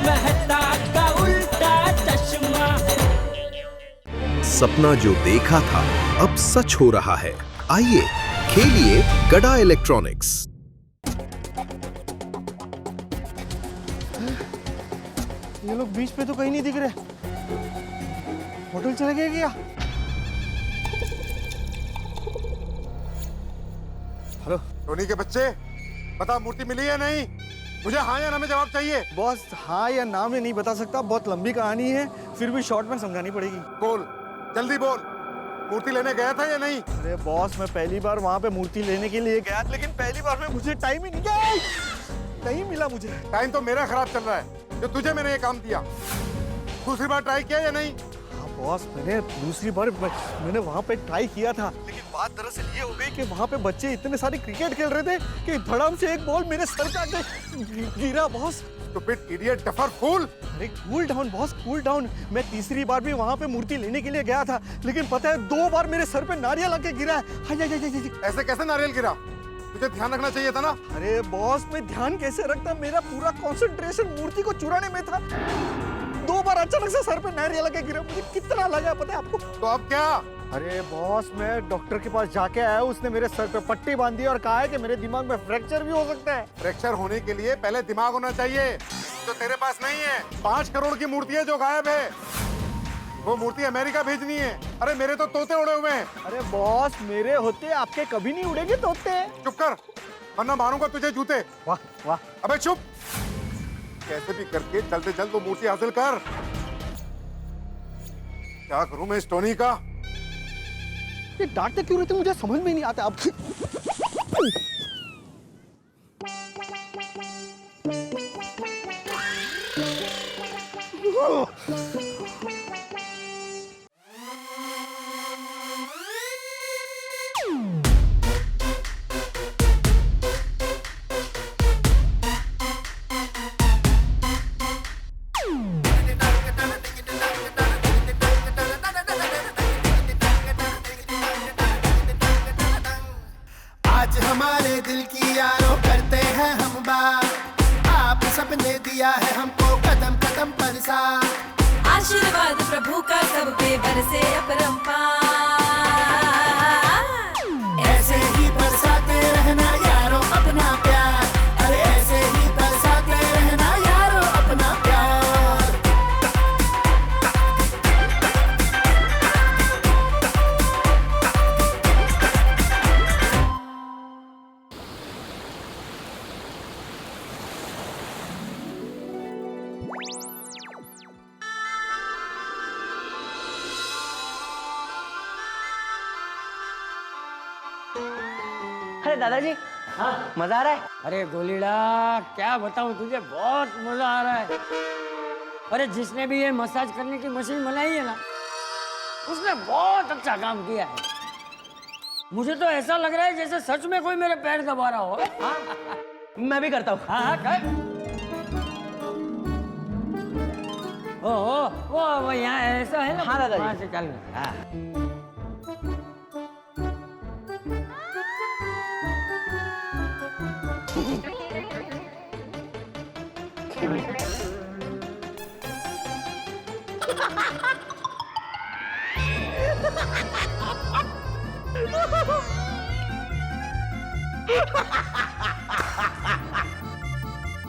मेहता का उल्टा चश्मा। सपना जो देखा था अब सच हो रहा है। आइए खेलिए गड़ा इलेक्ट्रॉनिक्स। ये लोग बीच पे तो कहीं नहीं दिख रहे। होटल चले गए क्या? हेलो टोनी के बच्चे, बता मूर्ति मिली है नहीं? मुझे हाँ या ना में जवाब चाहिए। बॉस, हाँ या ना में नहीं बता सकता, बहुत लंबी कहानी है, फिर भी शॉर्ट में समझानी पड़ेगी। बोल, जल्दी बोल, मूर्ति लेने गया था या नहीं? अरे बॉस, मैं पहली बार वहाँ पे मूर्ति लेने के लिए गया, लेकिन पहली बार में मुझे टाइम ही नहीं मिला मुझे। टाइम तो मेरा खराब चल रहा है जो तुझे मैंने ये काम दिया। दूसरी बार ट्राई किया या नहीं? हाँ बॉस, मैंने दूसरी बार मैंने वहाँ पे ट्राई किया था, लेकिन बात दरअसल ये हो गई कि वहाँ पे बच्चे इतने सारे क्रिकेट खेल रहे थे कि धड़ाम से एक बॉल मेरे सर पे आके गिरा बॉस। स्टूपिड इडियट, डफर फूल। अरे cool down boss, cool down. मैं तीसरी बार भी वहाँ पे मूर्ति लेने के लिए गया था, लेकिन पता है 2 बार मेरे सर पे नारियल आके गिरा है। ऐसे कैसे नारियल गिरा? तुझे ध्यान रखना चाहिए था ना। अरे बॉस, मैं ध्यान कैसे रखता, मेरा पूरा कंसंट्रेशन मूर्ति को चुराने में था। 2 बार अचानक से सर पे नारियल आके गिरा, मुझे कितना लगा पता है आपको? तो अब क्या? अरे बॉस, मैं डॉक्टर के पास जाके आया, उसने मेरे सर पे पट्टी बांधी और कहा है कि मेरे दिमाग में फ्रैक्चर भी हो सकता है। फ्रैक्चर होने के लिए पहले दिमाग होना चाहिए, जो तेरे पास नहीं है। 5 करोड़ की मूर्ति है जो गायब है, वो मूर्ति अमेरिका भेजनी है। अरे मेरे तो तोते उड़े हुए हैं। अरे बॉस, मेरे होते आपके कभी नहीं उड़ेंगे तोते। चुप कर, वरना मारूंगा तुझे जूते। वाह वाह। अबे चुप, कैसे भी करके जल्द से जल्द वो मूर्ति हासिल कर। क्या करूं मैं इस टोनी का? ये डांटते क्यों रहते, मुझे समझ में नहीं आता आप। आज हमारे दिल की यारों करते हैं हम बात, आप सबने दिया है हमको कदम कदम पर साथ। आशीर्वाद प्रभु का सब पे बरसे अपरंपार। ऐसे ही बरसाते रहना यारों अपना प्यार, अरे ऐसे ही बरसाते रहना यारों अपना प्यार। अरे दादाजी, हाँ मजा आ रहा है? अरे गोलीड़ा, क्या बताऊं तुझे, बहुत मजा आ रहा है। अरे जिसने भी ये मसाज करने की मशीन बनाई है ना, उसने बहुत अच्छा काम किया है। मुझे तो ऐसा लग रहा है जैसे सच में कोई मेरे पैर दबा रहा हो। हाँ मैं भी करता हूँ। हाँ हाँ कर। वो यहाँ ऐसा है ना। हाँ दादाजी। वहाँ से चल। हाँ।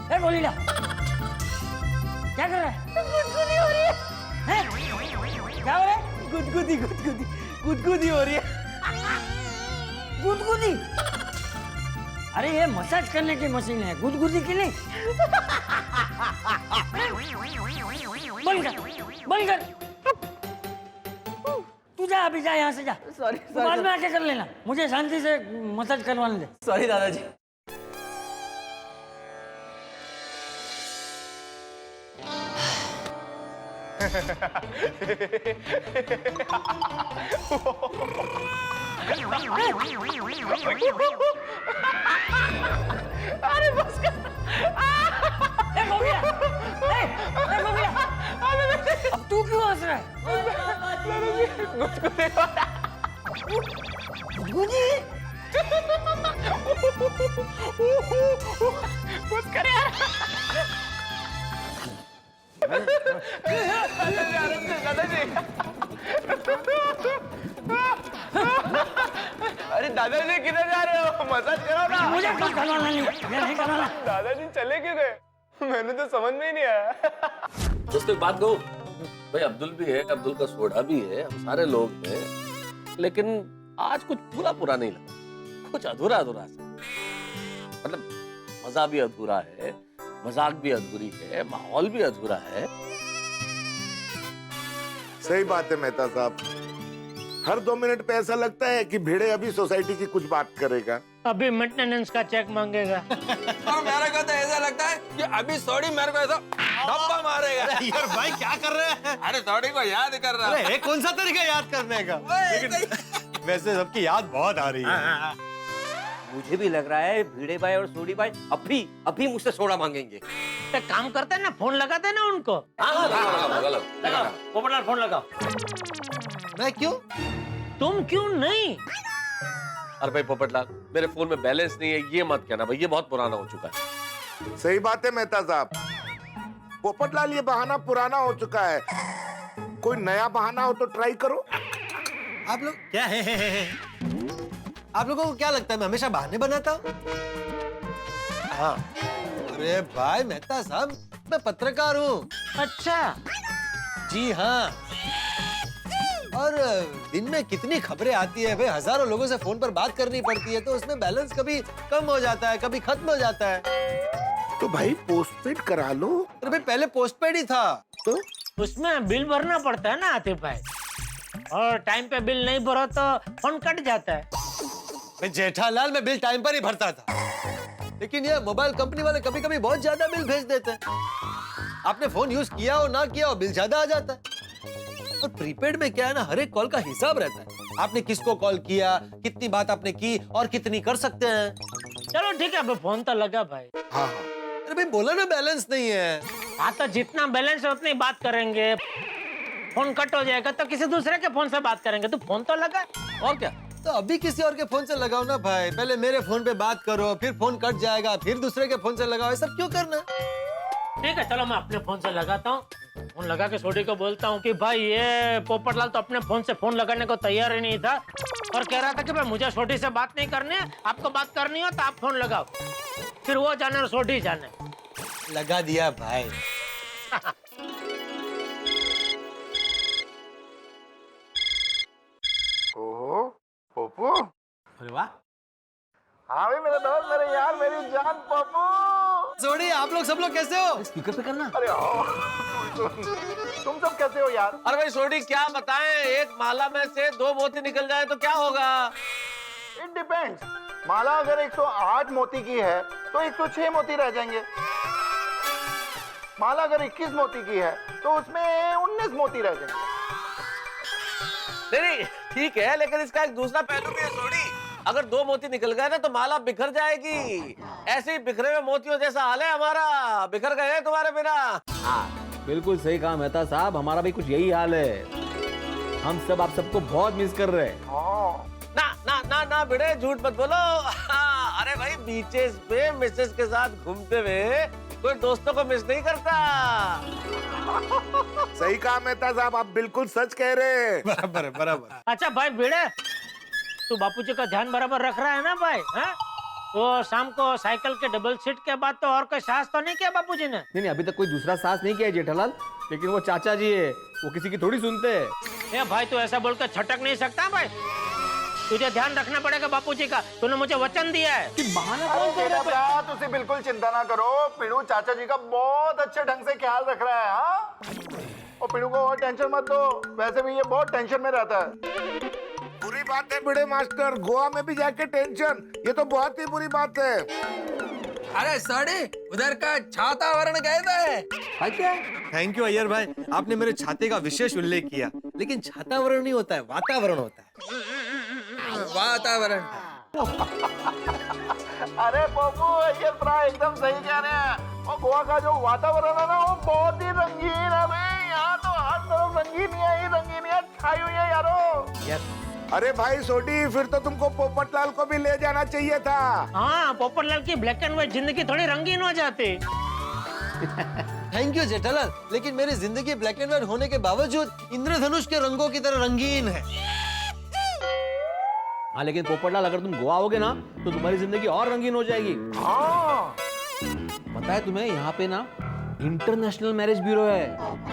ए गोलीला, क्या कर रहा है? गुदगुदी हो रही है। हैं? क्या हो रहा है? गुदगुदी गुदगुदी गुदगुदी हो रही है। गुदगुदी? अरे ये मसाज करने की मशीन है, गुदगुदी की नहीं। बंद कर, बंद कर। तू जा, अभी जा, यहाँ से जा। सॉरी तू बाद में आके कर लेना, मुझे शांति से मसाज करवाने दे। सॉरी दादाजी। अरे बस कर। हो गया। हो गया। अब तू क्यों हंस रहा है? गुदगुदी? बस कर यार। अरे दादाजी किधर जा रहे हो? मसाज करो ना। मुझे कुछ करवाना नहीं, मैं नहीं करवाना। दादाजी चले क्यों गए? मैंने तो समझ में ही नहीं आया। दोस्तों एक बात कहूं, भाई अब्दुल भी है, अब्दुल का सोडा भी है, हम सारे लोग हैं, लेकिन आज कुछ पूरा पूरा नहीं लगा, कुछ अधूरा अधूरा सा। मतलब मजा भी अधूरा है, मजाक भी अधूरी है, माहौल भी अधूरा है। सही बात है मेहता साहब, हर 2 मिनट पे ऐसा लगता है कि भिड़े अभी सोसाइटी की कुछ बात करेगा, अभी मेंटेनेंस का चेक मांगेगा। और मेरे को तो ऐसा लगता है कि अभी सॉरी मेरे को ऐसा धप्पा मारेगा। यार भाई क्या कर रहे हैं? अरे सॉरी को याद कर रहा अरे कौन सा तरीका याद करने का? लेकिन वैसे सबकी याद बहुत आ रही है। मुझे भी लग रहा है भिड़े भाई और सोडी भाई अभी मुझसे सोडा मांगेंगे। तो काम करते हैं ना, फोन लगाते हैं ना उनको। लगाओ, पोपटलाल फोन लगाओ। मैं क्यों? तुम क्यों नहीं? अरे भाई पोपटलाल, मेरे फोन में बैलेंस नहीं है, ये मत कहना भाई, ये बहुत पुराना हो चुका है। सही बात है मेहता साहब, पोपटलाल ये बहाना पुराना हो चुका है, कोई नया बहाना हो तो ट्राई करो। आप लोग क्या है? आप लोगों को क्या लगता है मैं हमेशा बहाने बनाता हूँ? हाँ। अरे भाई मेहता साहब, मैं पत्रकार हूँ। अच्छा। जी हाँ। और दिन में कितनी खबरें आती है भाई, हजारों लोगों से फोन पर बात करनी पड़ती है, तो उसमें बैलेंस कभी कम हो जाता है, कभी खत्म हो जाता है। तो भाई पोस्टपेड करा लो। अरे भाई पहले पोस्टपेड ही था। तो उसमें बिल भरना पड़ता है ना आतिफ भाई, और टाइम पे बिल नहीं भरो तो फोन कट जाता है। मैं जेठालाल में बिल टाइम पर ही भरता था, लेकिन ये मोबाइल कंपनी वाले कभी कभी बहुत ज्यादा बिल भेज देते हैं। आपने फोन यूज किया हो ना किया हो, बिल ज्यादा आ जाता है। और प्रीपेड में क्या है ना, हर एक कॉल का हिसाब रहता है, आपने किसको कॉल किया, कितनी बात आपने की और कितनी कर सकते हैं। चलो ठीक है, अब फोन तो लगा भाई। हाँ। अरे भाई बोला ना बैलेंस नहीं है। हाँ तो जितना बैलेंस है उतनी बात करेंगे, फोन कट हो जाएगा तो किसी दूसरे के फोन से बात करेंगे। तो फोन तो लगा, और क्या? तो अभी किसी और के फोन से लगाओ ना भाई, पहले मेरे फोन पे बात करो, फिर फोन कट जाएगा, फिर दूसरे के फोन से लगाओ, ये सब क्यों करना? ठीक है चलो, मैं अपने फोन से लगाता हूँ। फोन लगा के सोडी को बोलता हूँ कि भाई ये पोपटलाल तो अपने फोन से फोन लगाने को तैयार ही नहीं था, और कह रहा था कि भाई मुझे सोडी से बात नहीं करनी है, आपको बात करनी हो तो आप फोन लगाओ। फिर वो जाने और सोडी जाने। लगा दिया भाई। ओहो पप्पू। अरे वाह। हाँ भाई मेरे दोस्त, मेरे यार, मेरी जान पप्पू। सोडी, आप लोग सब लोग कैसे हो? स्पीकर पे करना। अरे तुम सब कैसे हो यार? अरे भाई सोडी क्या बताएं, एक माला में से 2 मोती निकल जाए तो क्या होगा? It depends. माला अगर 108 मोती की है तो 106 मोती रह जाएंगे। माला अगर 21 मोती की है तो उसमें 19 मोती रह जाएंगे। नहीं ठीक है, लेकिन इसका एक दूसरा पहलू भी है सोडी। अगर 2 मोती निकल गए ना तो माला बिखर जाएगी। ऐसे ही बिखरे हुए मोतियों जैसा हाल है हमारा, बिखर गए तुम्हारे बिना। हाँ बिल्कुल सही कहा मेहता साहब, हमारा भी कुछ यही हाल है। हम सब आप सबको बहुत मिस कर रहे हैं। ना ना ना ना बेटे, झूठ मत बोलो। अरे भाई बीचेस पे मिसेस के साथ घूमते हुए कोई दोस्तों को मिस नहीं करता। सही कहा मेहता साहब, आप बिल्कुल सच कह रहे हैं। बराबर है, बराबर। अच्छा भाई भिड़े, तू बापूजी का ध्यान बराबर रख रहा है ना भाई? हाँ? तो शाम को साइकिल के डबल सीट के बाद तो और कोई साहस तो नहीं किया बापूजी ने? नहीं अभी तक कोई दूसरा साहस नहीं किया जेठालाल, लेकिन वो चाचा जी है, वो किसी की थोड़ी सुनते हैं। ए भाई तू ऐसा बोलकर छटक नहीं सकता भाई, तुझे ध्यान रखना पड़ेगा बापूजी का। तूने मुझे वचन दिया है कि बहाना कौन कर रहा है? तुसी बिल्कुल चिंता ना करो, पिड़ू चाचा जी का बहुत अच्छे ढंग से ख्याल रख रहा है। हाँ? और पिड़ू को और टेंशन मत दो, वैसे भी ये बहुत टेंशन में रहता है। बुरी बात है बड़े मास्टर, गोवा में भी जाके टेंशन, ये तो बहुत ही बुरी बात है। अरे साड़ी उधर का छातावरण कैसा है? क्या? थैंक यू अय्यर भाई, आपने मेरे छाते का विशेष उल्लेख किया, लेकिन छातावरण नहीं होता है, वातावरण होता है। वातावरण। अरे पप्पू, ये एकदम सही कह रहे हैं। और गोवा का जो वातावरण है ना, वो बहुत ही रंगीन है भाई। यहाँ तो हर तरफ रंगीनियत छाई हुई है यारो। अरे भाई सोडी, फिर तो तुमको पोपटलाल को भी ले जाना चाहिए था। हाँ, पोपटलाल की ब्लैक एंड व्हाइट जिंदगी थोड़ी रंगीन हो जाती। थैंक यू जेठालाल, लेकिन मेरी जिंदगी ब्लैक एंड व्हाइट होने के बावजूद इंद्रधनुष के रंगों की तरह रंगीन है। हाँ लेकिन पोपटलाल, अगर तुम गोवा आओगे ना तो तुम्हारी जिंदगी और रंगीन हो जाएगी। हाँ पता है तुम्हें, यहाँ पे ना इंटरनेशनल मैरिज ब्यूरो है।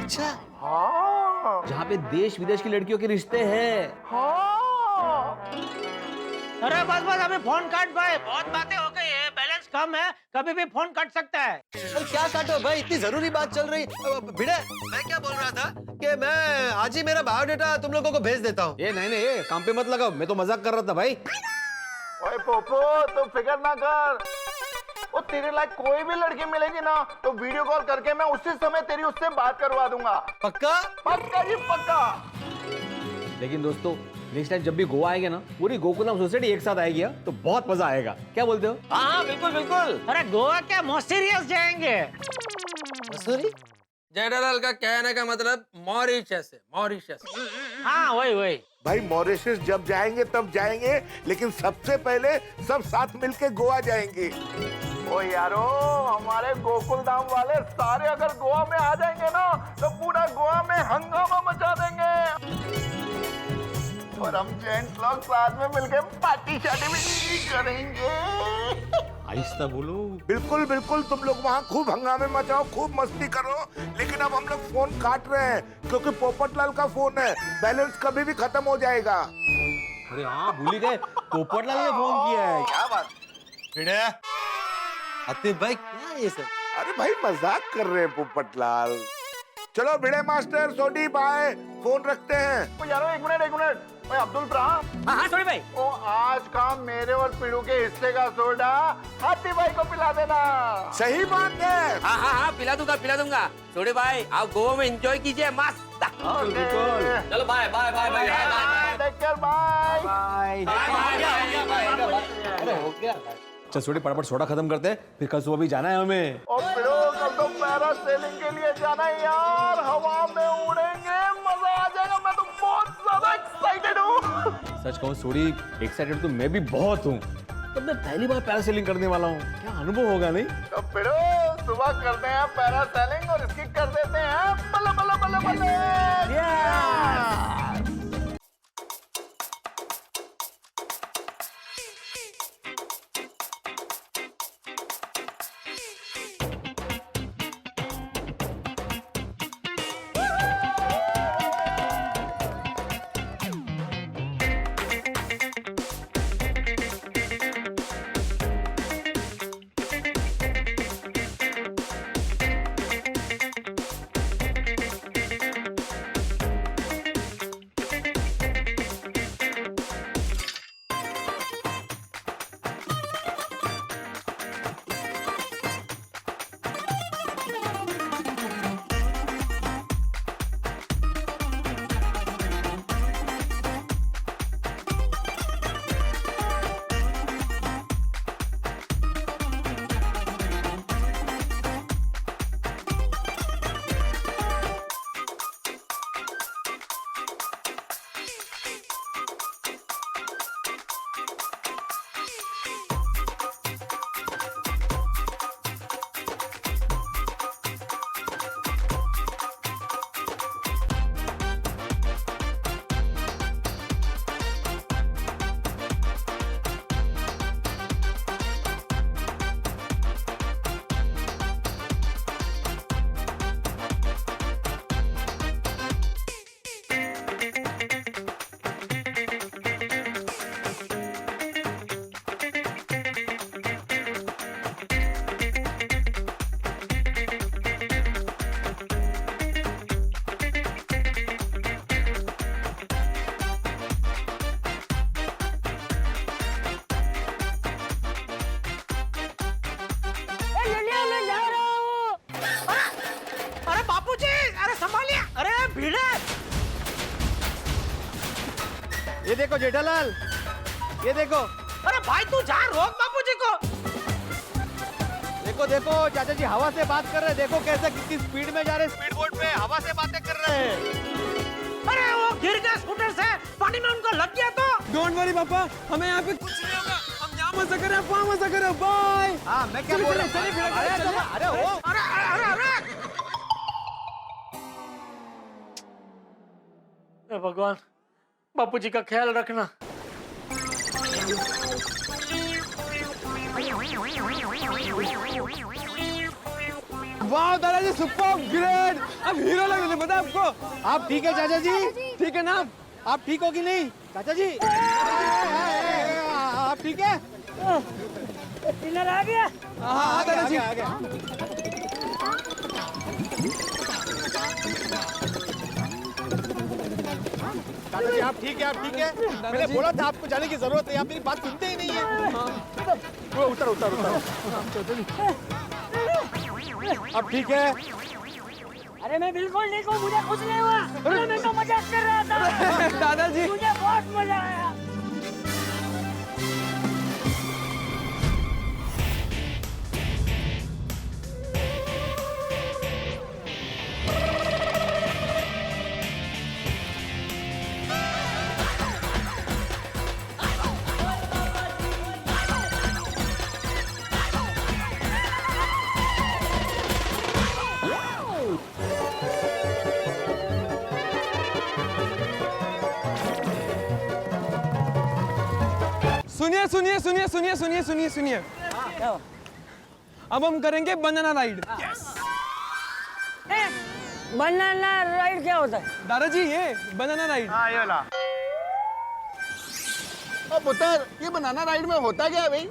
अच्छा। हाँ जहाँ पे देश विदेश की लड़कियों के रिश्ते हैं। हाँ। अरे बस बस अभी फोन काट भाई, बहुत बातें हो गई है, बैलेंस कम है, कभी भी फोन कट सकता है। और क्या काटो भाई, इतनी जरूरी बात चल रही। भिड़े, मैं क्या बोल रहा था कि मैं आज ही मेरा बायोडाटा तुम लोगों को भेज देता हूँ। ये नहीं, काम पे मत लगाओ, मैं तो मजाक कर रहा था भाई। ओए पोपो, तुम फिक्र ना कर, वो तेरे लायक कोई भी लड़की मिलेगी ना तो वीडियो कॉल करके मैं उसी समय तेरी उससे बात करवा दूंगा। पक्का? पक्का जी पक्का। लेकिन दोस्तों, नेक्स्ट टाइम जब भी गोवा आएंगे ना, पूरी गोकुलम सोसाइटी एक साथ आएगी तो बहुत मजा आएगा। क्या बोलते हो? हाँ बिल्कुल बिल्कुल। अरे गोवा क्या, मॉरिशस जाएंगे। सॉरी, जेठालाल का कहने का मतलब मॉरिशस है, मॉरिशस। हाँ वही वही। भाई मॉरिशस जब जाएंगे तब जाएंगे, लेकिन सबसे पहले सब साथ मिलके गोवा जाएंगे। ओ यारो, हमारे गोकुल धाम वाले सारे अगर गोवा में आ जाएंगे ना तो पूरा गोवा में हंगामा मचा देंगे। और हम जेंट्स लोग साथ में मिलके पार्टी शार्टी भी करेंगे। आहिस्ता बोलो। बिल्कुल बिल्कुल, तुम लोग वहाँ खूब हंगामे मचाओ, खूब मस्ती करो, लेकिन अब हम लोग फोन काट रहे हैं क्योंकि पोपटलाल का फोन है, बैलेंस कभी भी खत्म हो जाएगा। अरे हाँ, भूल ही गए, पोपटलाल ने फोन किया है। क्या बात? भिड़े, आतिफ भाई क्या ये सब? अरे भाई मजाक कर रहे हैं पोपटलाल। चलो भिड़े मास्टर, सोडी बाय, फोन रखते हैं। ओ यारो एक मिनट, ओए अब्दुल प्रा। हाँ सोडी भाई। ओ आज का मेरे और पीड़ू के हिस्से का सोडा हाथी भाई को पिला देना। सही बात है। हाँ पिला दूंगा। सोडी भाई आप गोवा में एंजॉय कीजिए, मस्त। चलो bye bye bye bye bye. Take care, bye अरे हो गया। चल सोडी, फटाफट सोडा खत्म करते हैं, फिर कल सुबह भी जाना है हमें। और पीड़ू कल तो पैरासेलिंग के लिए जाना है यार, हवा में उड़ेंगे, मजा आ जाएगा। मैं तो बहुत ज्यादा एक्साइटेड हूँ। सच कहूँ सोडी, एक्साइटेड तो मैं भी बहुत हूँ। तब मैं पहली बार पैरासेलिंग करने वाला हूँ, क्या अनुभव होगा नहीं? तो पीड़ू सुबह करते हैं पैरासेलिंग और इसकी कर देते हैं बल्ले बल्ले बल्ले बल्ले। ये देखो जेठालाल, ये देखो। अरे भाई तू जा, रोक बापूजी को। देखो देखो चाचा जी हवा से बात कर रहे हैं, देखो कैसे कितनी स्पीड में जा रहे हैं, स्पीड बोट पे हवा से बातें कर रहे हैं। अरे वो गिर गए स्कूटर से, पानी में उनको लग गया तो। डोंट वरी पापा, हमें यहाँ पे कुछ नहीं होगा, हम यहाँ मजा करें, आप वहाँ मजा करें, बाय। हाँ मैं क्या बोल रहा हूँ, अरे हे भगवान, बापूजी का ख्याल रखना। वाह दादाजी, सुपर ग्रेट, अब हीरो लग रहे, पता है आपको? आप ठीक है चाचा जी? ठीक है ना? आप ठीक हो कि नहीं चाचा जी? आप ठीक है? डिनर आ गया? हाँ दादाजी। दादाजी आप ठीक है, आप ठीक है? मैंने बोला था आपको जाने की जरूरत है, आप मेरी बात सुनते ही नहीं है। उतर उतर उतर। आप ठीक है? अरे मैं बिल्कुल ठीक हूँ, मुझे कुछ नहीं हुआ। अरे मैं तो मजाक कर रहा था। दादाजी मुझे बहुत मजा आया। सुनिए सुनिए सुनिए सुनिए सुनिए सुनिए सुनिए, अब हम करेंगे बनाना राइड। बनाना राइड क्या होता है? दादाजी ये बनाना राइड। हाँ ये ला। ओ पुत्र, ये बनाना राइड में होता क्या है भाई?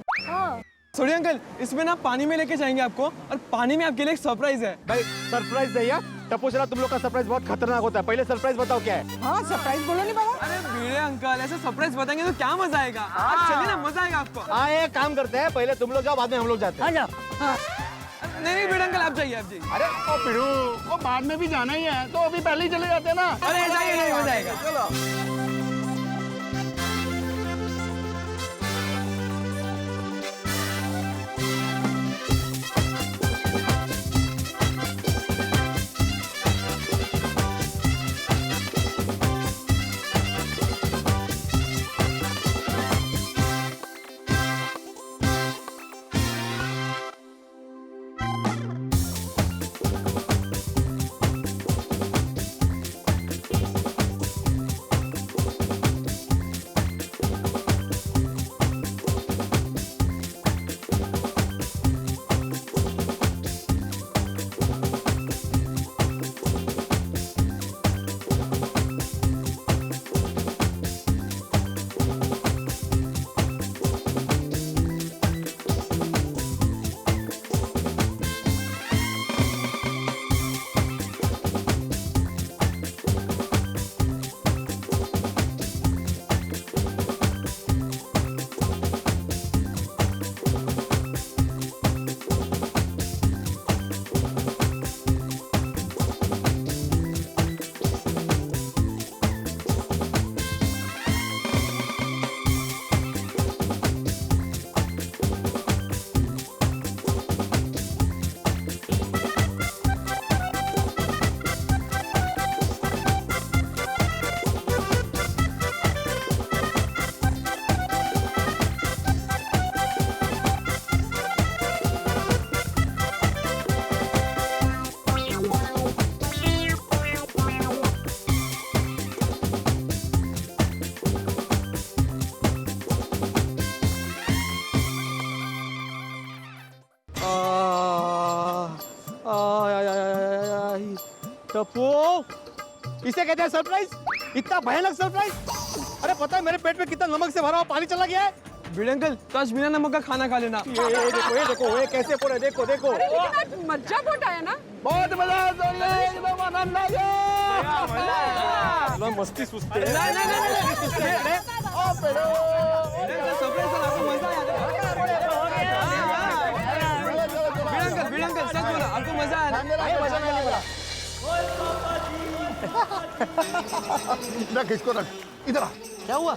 सोडी अंकल, इसमें ना पानी में लेके जाएंगे आपको, और पानी में आपके लिए एक सरप्राइज है। भाई सरप्राइज नहीं है, टप्पू चला, तुम लोग का सरप्राइज बहुत खतरनाक होता है। पहले सरप्राइज बताओ क्या है? हाँ सरप्राइज बोलो नहीं बाबा। अरे भिड़े अंकल, ऐसे सरप्राइज बताएंगे तो क्या मजा आएगा। आप चलिए ना, मजा आएगा आपको। हाँ एक काम करते हैं, पहले तुम लोग जाओ, बाद में हम लोग जाते हैं। आ जाओ। नहीं नहीं भिड़े अंकल, आप जाइए आप जाइए। अरे ओ पिड़ू, वो बाद में भी जाना ही है, तो अभी पहले ही चले जाते हैं ना। अरे जाइए जाइए, मजा आएगा। चलो। टप्पू, इसे कहते हैं सरप्राइज? इतना भयानक सरप्राइज? अरे पता है मेरे पेट में कितना नमक से भरा हुआ पानी चला गया है? भिड़े अंकल, तो आज बिना नमक का खाना खा लेना। ये देखो ये कैसे पूरा, देखो देखो। मजा बहुत आया ना? बहुत मजा आया, एकदम आनंद आ गया। मस्ती सुस्ती। नहीं ओ पेड़ो, सरप्राइज आपको मजा आया। भिड़े अंकल सच बोला, आपको मजा आया? मजा नहीं बोला। रख इसको, रख इधर आ। क्या हुआ?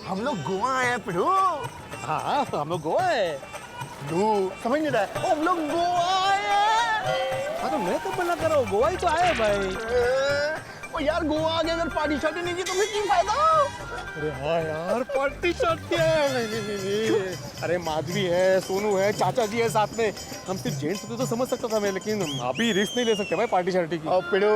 हम लोग गोवा आए हैं पिड़ू। हाँ हम लोग गोवा है। तू समझ नहीं रहा है? हम लोग गोवा आए हैं। हाँ तो मैं तो मना कर रहा हूँ, गोवा ही तो आए भाई। ओ यार गोवा आगे अगर पार्टी शार्टी नहीं की तो फिर की फायदा? अरे हाँ यार, पार्टी शार्टी है। नहीं। अरे माधवी है, सोनू है, चाचा जी है साथ में। हम सिर्फ जेंट्स तो समझ सकता था मैं, लेकिन अभी रिस्क नहीं ले सकते भाई पार्टी शार्टी की। ओ पिड़ो,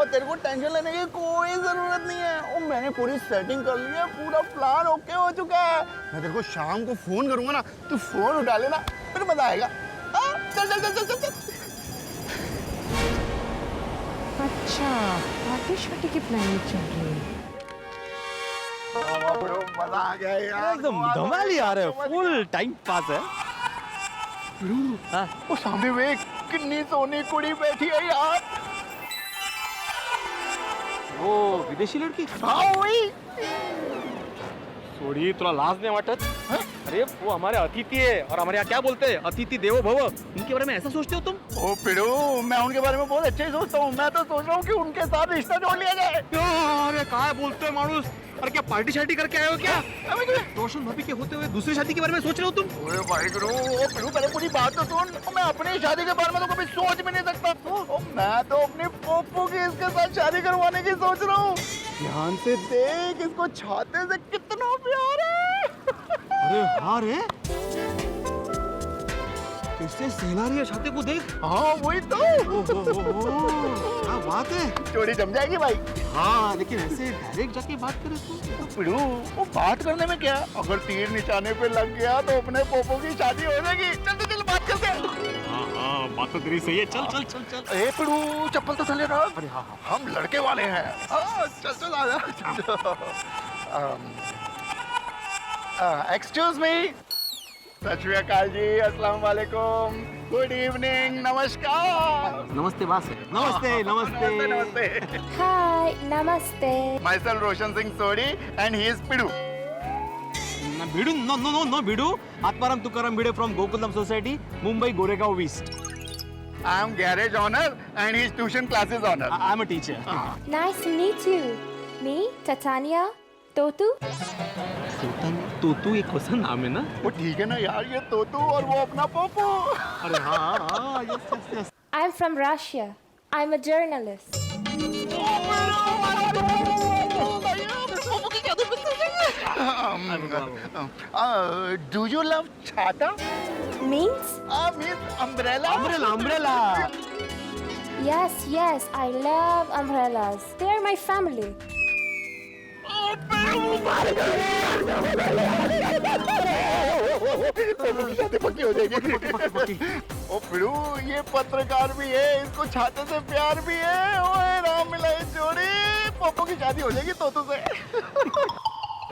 ओ तेरे को टेंशन लेने की कोई जरूरत नहीं है। ओ मैंने पूरी सेटिंग कर ली है, पूरा प्लान ओके हो चुका है। मैं तेरे को शाम को फोन करूंगा ना, तू फोन उठा लेना, फिर मजा आएगा। चल चल चल चल चल। अच्छा, पार्टी शार्टी की प्लानिंग चल रही है। मजा आ गया यार, एकदम धमाल यार है, फुल टाइम पास है। वो सामने वे कितनी सोनी कुड़ी बैठी है यार। वो विदेशी लड़की? हाँ वही। थोड़ी थोड़ा लाज नहीं वाटत? अरे वो हमारे अतिथि है, और हमारे यहाँ क्या बोलते हैं, अतिथि देवो भव। उनके बारे में ऐसा सोचते हो तुम? ओ पिड़ो, मैं उनके बारे में बहुत अच्छे ही सोचता हूँ। मैं तो सोच रहा हूँ कि उनके साथ रिश्ता जोड़ लिया जाए। अरे कहाँ बोलते हो मानुस? अरे क्या पार्टी शार्टी करके आए हो क्या? रोशन भाभी के होते हुए दूसरी शादी के बारे में सोच रहे हो तुम? ओए भाई गुरु, ओ पिड़ो पहले पूरी बात तो सुन। मैं अपनी शादी के बारे में तो कभी सोच भी नहीं सकता। ओ मैं तो अपनी पोपो की इसके साथ शादी करवाने की सोच रहा हूँ। ध्यान से देख, इसको छाते से कितना प्यार है। अरे हाँ रे, किससे सहला रही है छाते को देख। हाँ वही तो। क्या बात है, जोड़ी जम जाएगी भाई। हाँ लेकिन ऐसे डायरेक्ट जाके बात करे तो पिड़ू, वो बात करने में क्या, अगर तीर निशाने पे लग गया तो अपने पोपो की शादी हो जाएगी। चल चल बात करते हैं। हाँ बात तो तेरी सही है, चल चल चल चल। ए पिड़ू, चप्पल तो चले रहा। अरे हाँ, हम लड़के वाले हैं। चल चल आ जा। Excuse me. सत श्री अकाल जी, अस्सलाम वालेकुम, गुड इवनिंग, नमस्कार। नमस्ते बास। नमस्ते नमस्ते नमस्ते। हाय, नमस्ते। Myself Roshan Singh Sodhi and he is पिड़ू। भिडू, नो नो नो नो भिडू, Atmaram Tukaram Bhide from Gokulam society, Mumbai Goregaon east. I am garage owner and he is tuition classes owner. I am a teacher. Nice to meet you. Me, Titania, Totu. तोतू एक कैसा नाम है ना? वो ठीक है ना यार, ये तोतू और वो अपना पोपो। अरे हाँ, yes yes yes. I'm from Russia. I'm a journalist. Do you love chata? Means? Means umbrella. Umbrella, umbrella. Yes, yes, I love umbrellas. They are my family. पक्की हो जाएगी। ओ पिड़ू, ये पत्रकार भी है, इसको छाते से प्यार भी है। ओए राम मिलाई जोड़ी, पोपो की शादी हो जाएगी तोतू से।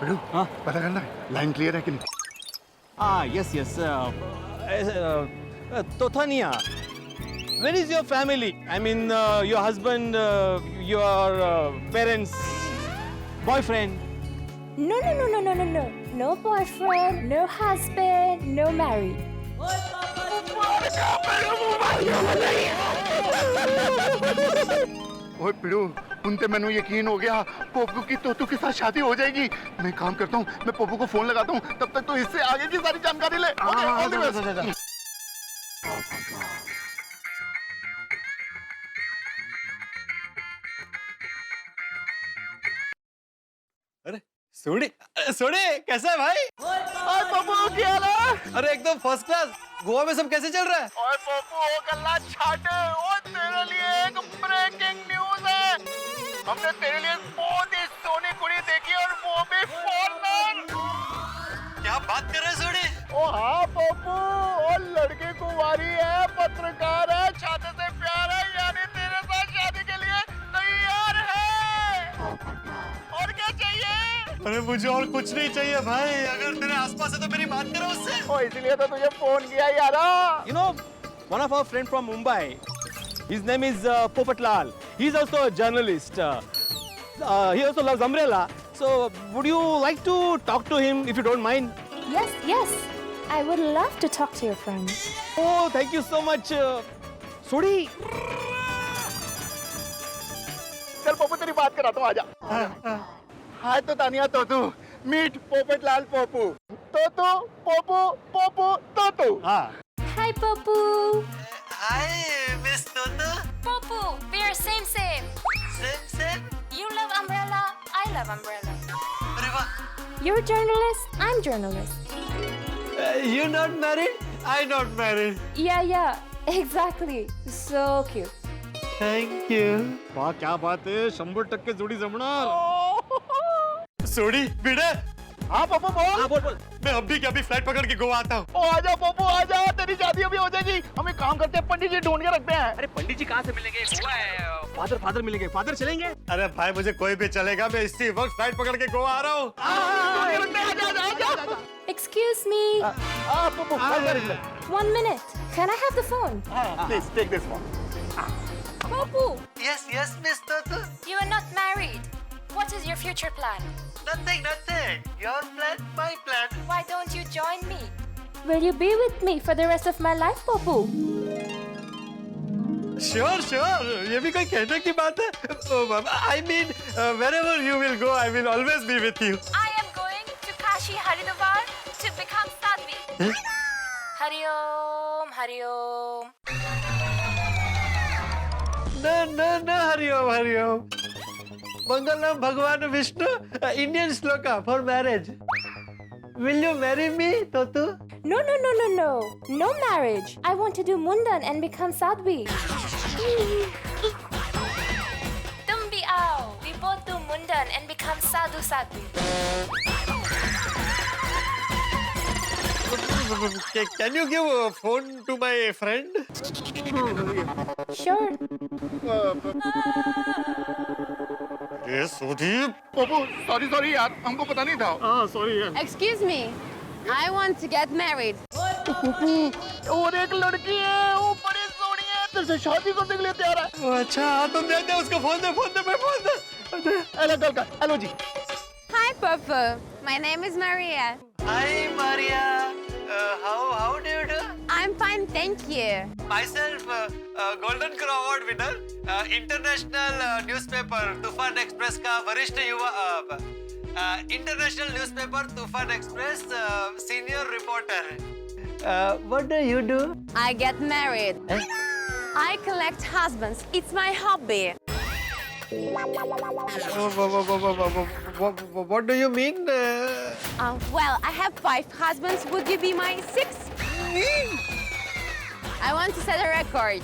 पिड़ू, हाँ पता करना लाइन क्लियर है कि नहीं? Yes yes. Totania, where is your family? I mean your husband, your parents, boyfriend. No, no, no, no, no, no, no. No boyfriend, no husband, no married. ओए पिड़ू, उनते मैंने यकीन हो गया, पोपू की तोतू के साथ शादी हो जाएगी। मैं काम करता हूँ, मैं पोपू को फोन लगाता हूँ, तब तक तो इससे आगे की सारी जानकारी ले। Okay, all the best. अरे सोडी, सोडी कैसा है भाई? ओए पोपू क्या हाल है? अरे एकदम फर्स्ट क्लास। गोवा में सब कैसे चल रहा है? ओए पोपू, ओ गल्ला छाटे, ओ तेरे लिए एक ब्रेकिंग न्यूज़ है। हमने तेरे लिए बहुत ही सोनी कुड़ी देखी और वो भी फॉरेनर। क्या बात कर रहे हैं सोडी? ओ हाँ पोपू, और लड़की कुंवारी है, पत्रकार है, छाते से प्यार है, यानी तेरे साथ शादी के लिए तैयार है। और क्या चाहिए? अरे मुझे और कुछ नहीं चाहिए भाई, अगर तेरे आसपास है तो मेरी बात करो उससे। ओ इसलिए तो तुझे फोन किया यारा। You know, one of our friend from Mumbai, his name is Popatlal. He is also a journalist. He also loves umbrella. So, would you like to talk to him if you don't mind? Yes, yes. I would love to talk to your friend. Oh, thank you so much. Sodi. चल पोपू तेरी बात कराता हूँ, आजा। Hi तो Tania Totu, meet Popatlal Popu. Totu, Popu, Popu, Totu. हाँ। Hi, Popu. Hi miss Totu. Popu, we are same. Same have umbrella. अरे वाह, You're journalist, I'm journalist. you not married, I not married. Yeah, exactly. So cute. Thank you. वाह क्या बात है, 100% जोड़ी जमणार. सोडी बिड़े, हाँ पप्पू बोल. बोल बोल. मैं अभी के अभी फ्लाइट पकड़ के गोवा आता हूँ. ओ आजा पप्पू आजा, तेरी शादी अभी हो जाएगी. हम एक काम करते हैं, पंडित जी ढूंढ के रखते हैं. अरे पंडित जी कहाँ से मिलेंगे? गोवा है. फादर मिलेंगे. फादर चलेंगे? अरे भाई मुझे कोई भी चलेगा, मैं इसी वक्त फ्लाइट पकड़ के गोवा आ रहा हूँ. Excuse me. Pappu 1 minute. Can I have the phone? Please take this one. Popu, Yes, yes, Miss Toto. you are not married. What is your future plan? Nothing. Your plan, my plan. Why don't you join me? Will you be with me for the rest of my life, Popu? Sure. ये भी कोई कहने की बात है? I mean, wherever you will go, I will always be with you. I am going to Kashi Haridwar to become Sadhvi. Hari Om, Hari Om. No, Hari Om. Mangalam Bhagwan Vishnu, Indian sloka for marriage. Will you marry me, Toto? No. No marriage. I want to do Mundan and become Sadhvi. Tum bhi aao. We both do Mundan and become Sadhu Sadhvi. Can you give a phone to my friend? Sure. Yes, Sudeep. Pappu sorry यार, हमको पता नहीं था. Sorry. Excuse me. I want to get married. Pappu और एक लड़की है, वो बड़ी सोनी है, तेरे से शादी करने के लिए तैयार है. अच्छा, तुम दे उसको फोन दे. हेलो जी. Hi, Papa. My name is Maria. Hi, Maria. How do you do? I'm fine, thank you. Myself, Golden Crow Award winner, international newspaper Tufan Express का वरिष्ठ युवा, international newspaper Tufan Express senior reporter. What do you do? I get married. I collect husbands. It's my hobby. What do you mean? Well, I have 5 husbands. Would you be my 6th? I want to set a record.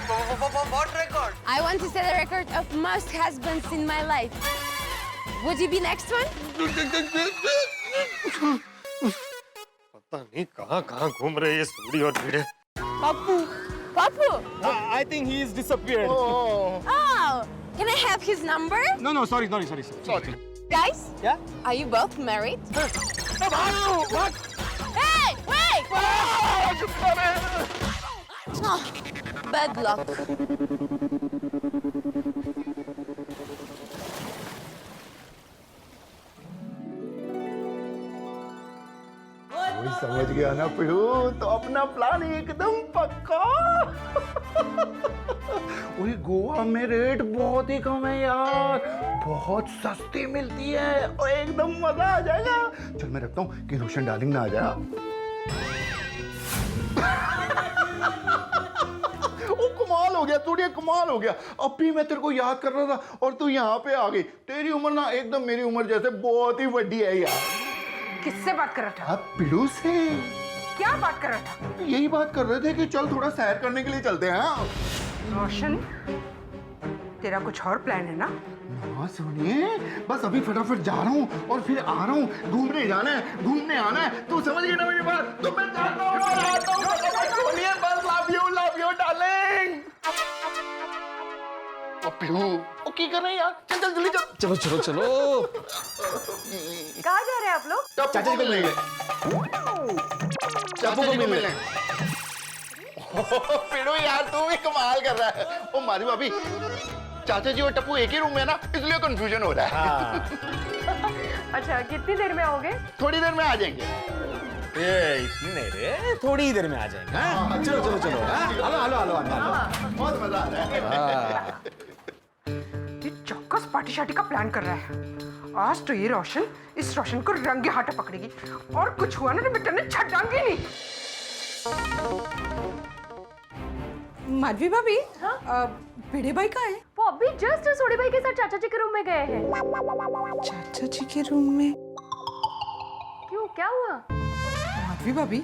What record? I want to set a record of most husbands in my life. Would you be next one? पता नहीं कहाँ घूम रहे ये सूरी और भीड़े. Papu. Papu. I think he is disappeared. Oh. Can I have his number? No, sorry. Guys? Yeah? Are you both married? What? Hey, wait! Oh, bad luck. समझ गया ना पिड़ू, तो अपना प्लान एकदम पक्का. वही गोवा में रेट बहुत ही कम है यार, बहुत सस्ती मिलती है और एकदम मजा आ जाएगा. चल मैं रखता हूँ कि रोशन डार्लिंग ना आ जाए. ओ कमाल हो गया सूर्य, कमाल हो गया. अब भी मैं तेरे को याद कर रहा था और तू यहाँ पे आ गई. तेरी उम्र ना एकदम मेरी उम्र जैसे बहुत ही बड़ी है यार. किससे बात कर रहा था? अब पिड़ू से. क्या बात कर रहा था? यही बात कर रहे थे कि चल थोड़ा सैर करने के लिए चलते हैं. रोशन, तेरा कुछ और प्लान है ना? हाँ सुनिए, बस अभी फटाफट जा रहा हूँ और फिर आ रहा हूँ. घूमने जाना है, घूमने आना है. तू समझ गई ना मेरी बात? तो मैं जाता हूँ. सुनिए बस, लव यू डार्लिंग. ओ की कर रहे हैं यार? चल जल्दी चल. चलो. कहाँ जा रहे हैं आप लोग? चाचा जी को मिलने. चाचा जी को मिलने. पिड़ू यार तू भी कमाल कर रहा है. ओ मारी भाभी, चाचा जी और टप्पू एक ही रूम में ना, इसलिए कंफ्यूजन हो रहा है. अच्छा, कितनी देर में आओगे? थोड़ी देर में आ जाएंगे. ये इतनी नहीं रे, थोड़ी ही देर में आ जाएंगे. चलो. हेलो. बहुत मजा आ रहा है. ये चौकस पार्टी शार्टी का प्लान कर रहा है. आज तो ये रोशन इस रोशन को रंगे हाथों पकड़ेगी और कुछ हुआ ना तो बेटा ने छटांगी नहीं. माधवी भाभी, भिड़े भाई कहाँ है? वो अभी जस्ट सोडी भाई के साथ चाचा जी के रूम में गए हैं। चाचा जी के रूम में? क्यों, क्या हुआ? माधवी भाभी,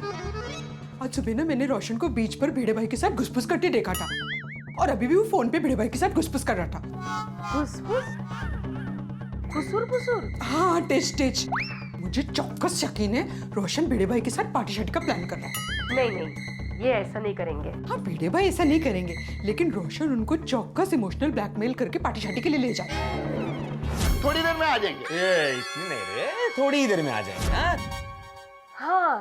आज सुबह ना मैंने रोशन को बीच पर भिड़े भाई के साथ घुसपुस करते देखा था, और अभी भी वो फोन पे भिड़े भाई के साथ घुसपुस कर रहा था। घुसपुस? खुसुर पुसुर? हाँ, टेच टेच। मुझे चौक्कस यकीन है रोशन भिड़े भाई के साथ पार्टी शार्टी का प्लान कर रहा है। नहीं, ये ऐसा नहीं करेंगे। हाँ, भिड़े भाई ऐसा नहीं करेंगे, लेकिन रोशन उनको चौक्कस इमोशनल ब्लैकमेल करके पार्टी शार्टी के लिए ले जाए। थोड़ी देर में आ जाएंगे। ये इतनी नहीं रे, थोड़ी ही देर में आ जाएंगे। हाँ,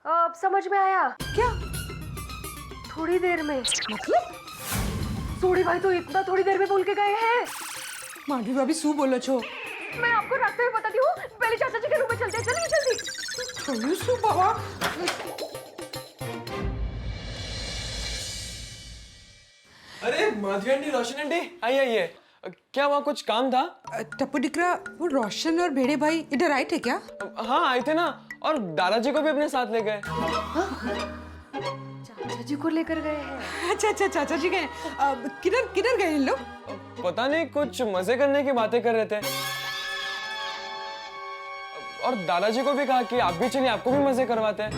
अब समझ में आया। क्या? थोड़ी देर में मतलब? सोडी भाई तो इतना थोड़ी देर में बोल के गए हैं। माधवी भाभी सू बोलो छो। मैं आपको रास्ते में बताती हूँ, पहले चाचा जी के रूम में चलते हैं। चलिए जल्दी। सू बाबा। अरे माधवी आंटी, रोशन आंटी, आइए आइए। क्या वहाँ कुछ काम था? टप्पू दिकरा, वो रोशन और भेड़े भाई इधर आए थे क्या? हाँ आए थे ना, और दादाजी को भी अपने साथ ले गए। चाचा जी को लेकर गए हैं। अच्छा अच्छा, चाचा जी गए। किधर किधर गए इन लोग? पता नहीं, कुछ मजे करने की बातें कर रहे थे, और दादाजी को भी कहा कि आप भी चलिए, आपको भी मजे करवाते हैं।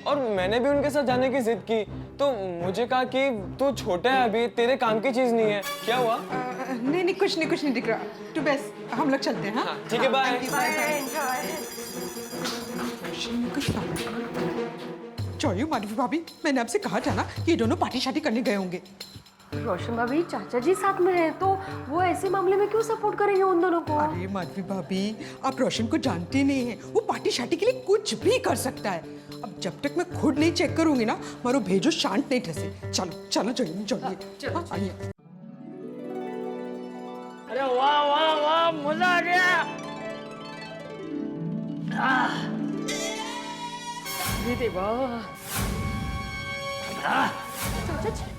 और मैंने भी उनके साथ जाने की जिद की, तो मुझे कहा कि तू छोटा है अभी, तेरे काम की चीज नहीं है। क्या हुआ? नहीं नहीं, कुछ नहीं दिख रहा। तू बस, हम लोग चलते हैं। हाँ ठीक है, बाय। चलिए माधवी भाभी, मैंने आपसे कहा था ना कि ये दोनों पार्टी शार्टी करने गए होंगे। रोशन भाभी, चाचा जी साथ में हैं, तो वो ऐसे मामले में क्यों सपोर्ट करेंगे उन दोनों को? अरे माधवी भाभी, आप रोशन को जानते नहीं हैं, वो पार्टी शार्टी के लिए कुछ भी कर सकता है। अब जब तक मैं खुद नहीं चेक करूंगी ना, मारो भेजो शांत नहीं ठसे। चलो चलो चलिए, आइए। अरे वाह वाह वाह, मजा आ गया। दीदी वाह,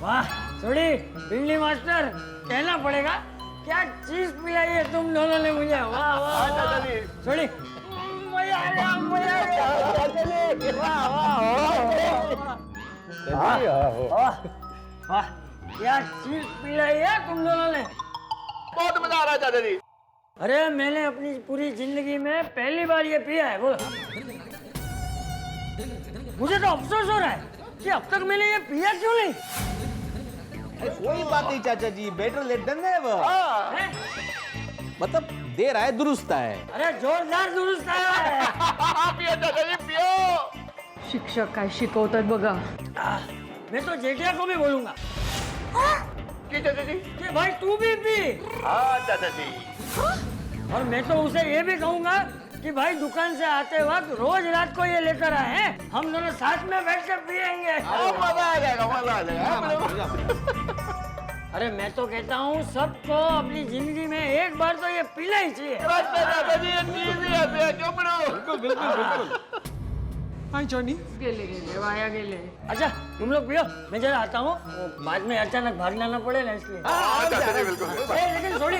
वाह थोड़ी बिल्ली मास्टर, कहना पड़ेगा, क्या चीज पिलाई है तुम दोनों ने मुझे। वाह वाह थोड़ी, मजा आ गया, मजा आ गया। वाह वाह वाह, क्या चीज पिलाई है तुम दोनों ने। बहुत मजा आ रहा है चाचा जी। अरे मैंने अपनी पूरी जिंदगी में पहली बार ये पिया है। बोलो, मुझे तो अफसोस हो रहा है कि अब तक मैंने ये पिया क्यों नहीं। कोई बात नहीं चाचा जी, बेटर लेट देन नेवर। मतलब देर आए दुरुस्त आए। अरे जोरदार दुरुस्त आया। पियो चाचा जी, पियो। शिक्षक काय शिकवतात बघा। मैं तो जेठिया को भी बोलूंगा चाचा जी कि भाई तू भी पी। हाँ चाचा जी। और मैं तो उसे ये भी कहूंगा कि भाई दुकान से आते वक्त रोज रात को ये लेकर आए हैं, हम दोनों साथ में बैठ कर पियेंगे। मजा आ जाएगा, मजा आ जाएगा। अरे मैं तो कहता हूँ सबको अपनी जिंदगी में एक बार तो ये पीना ही चाहिए। बिल्कुल बिल्कुल बिल्कुल। हाय जॉनी। गेले वाया गेले। अच्छा तुम लोग पियो, मैं जरा आता हूँ, बाद में अचानक भागना ना पड़े ना इसलिए। लेकिन थोड़ी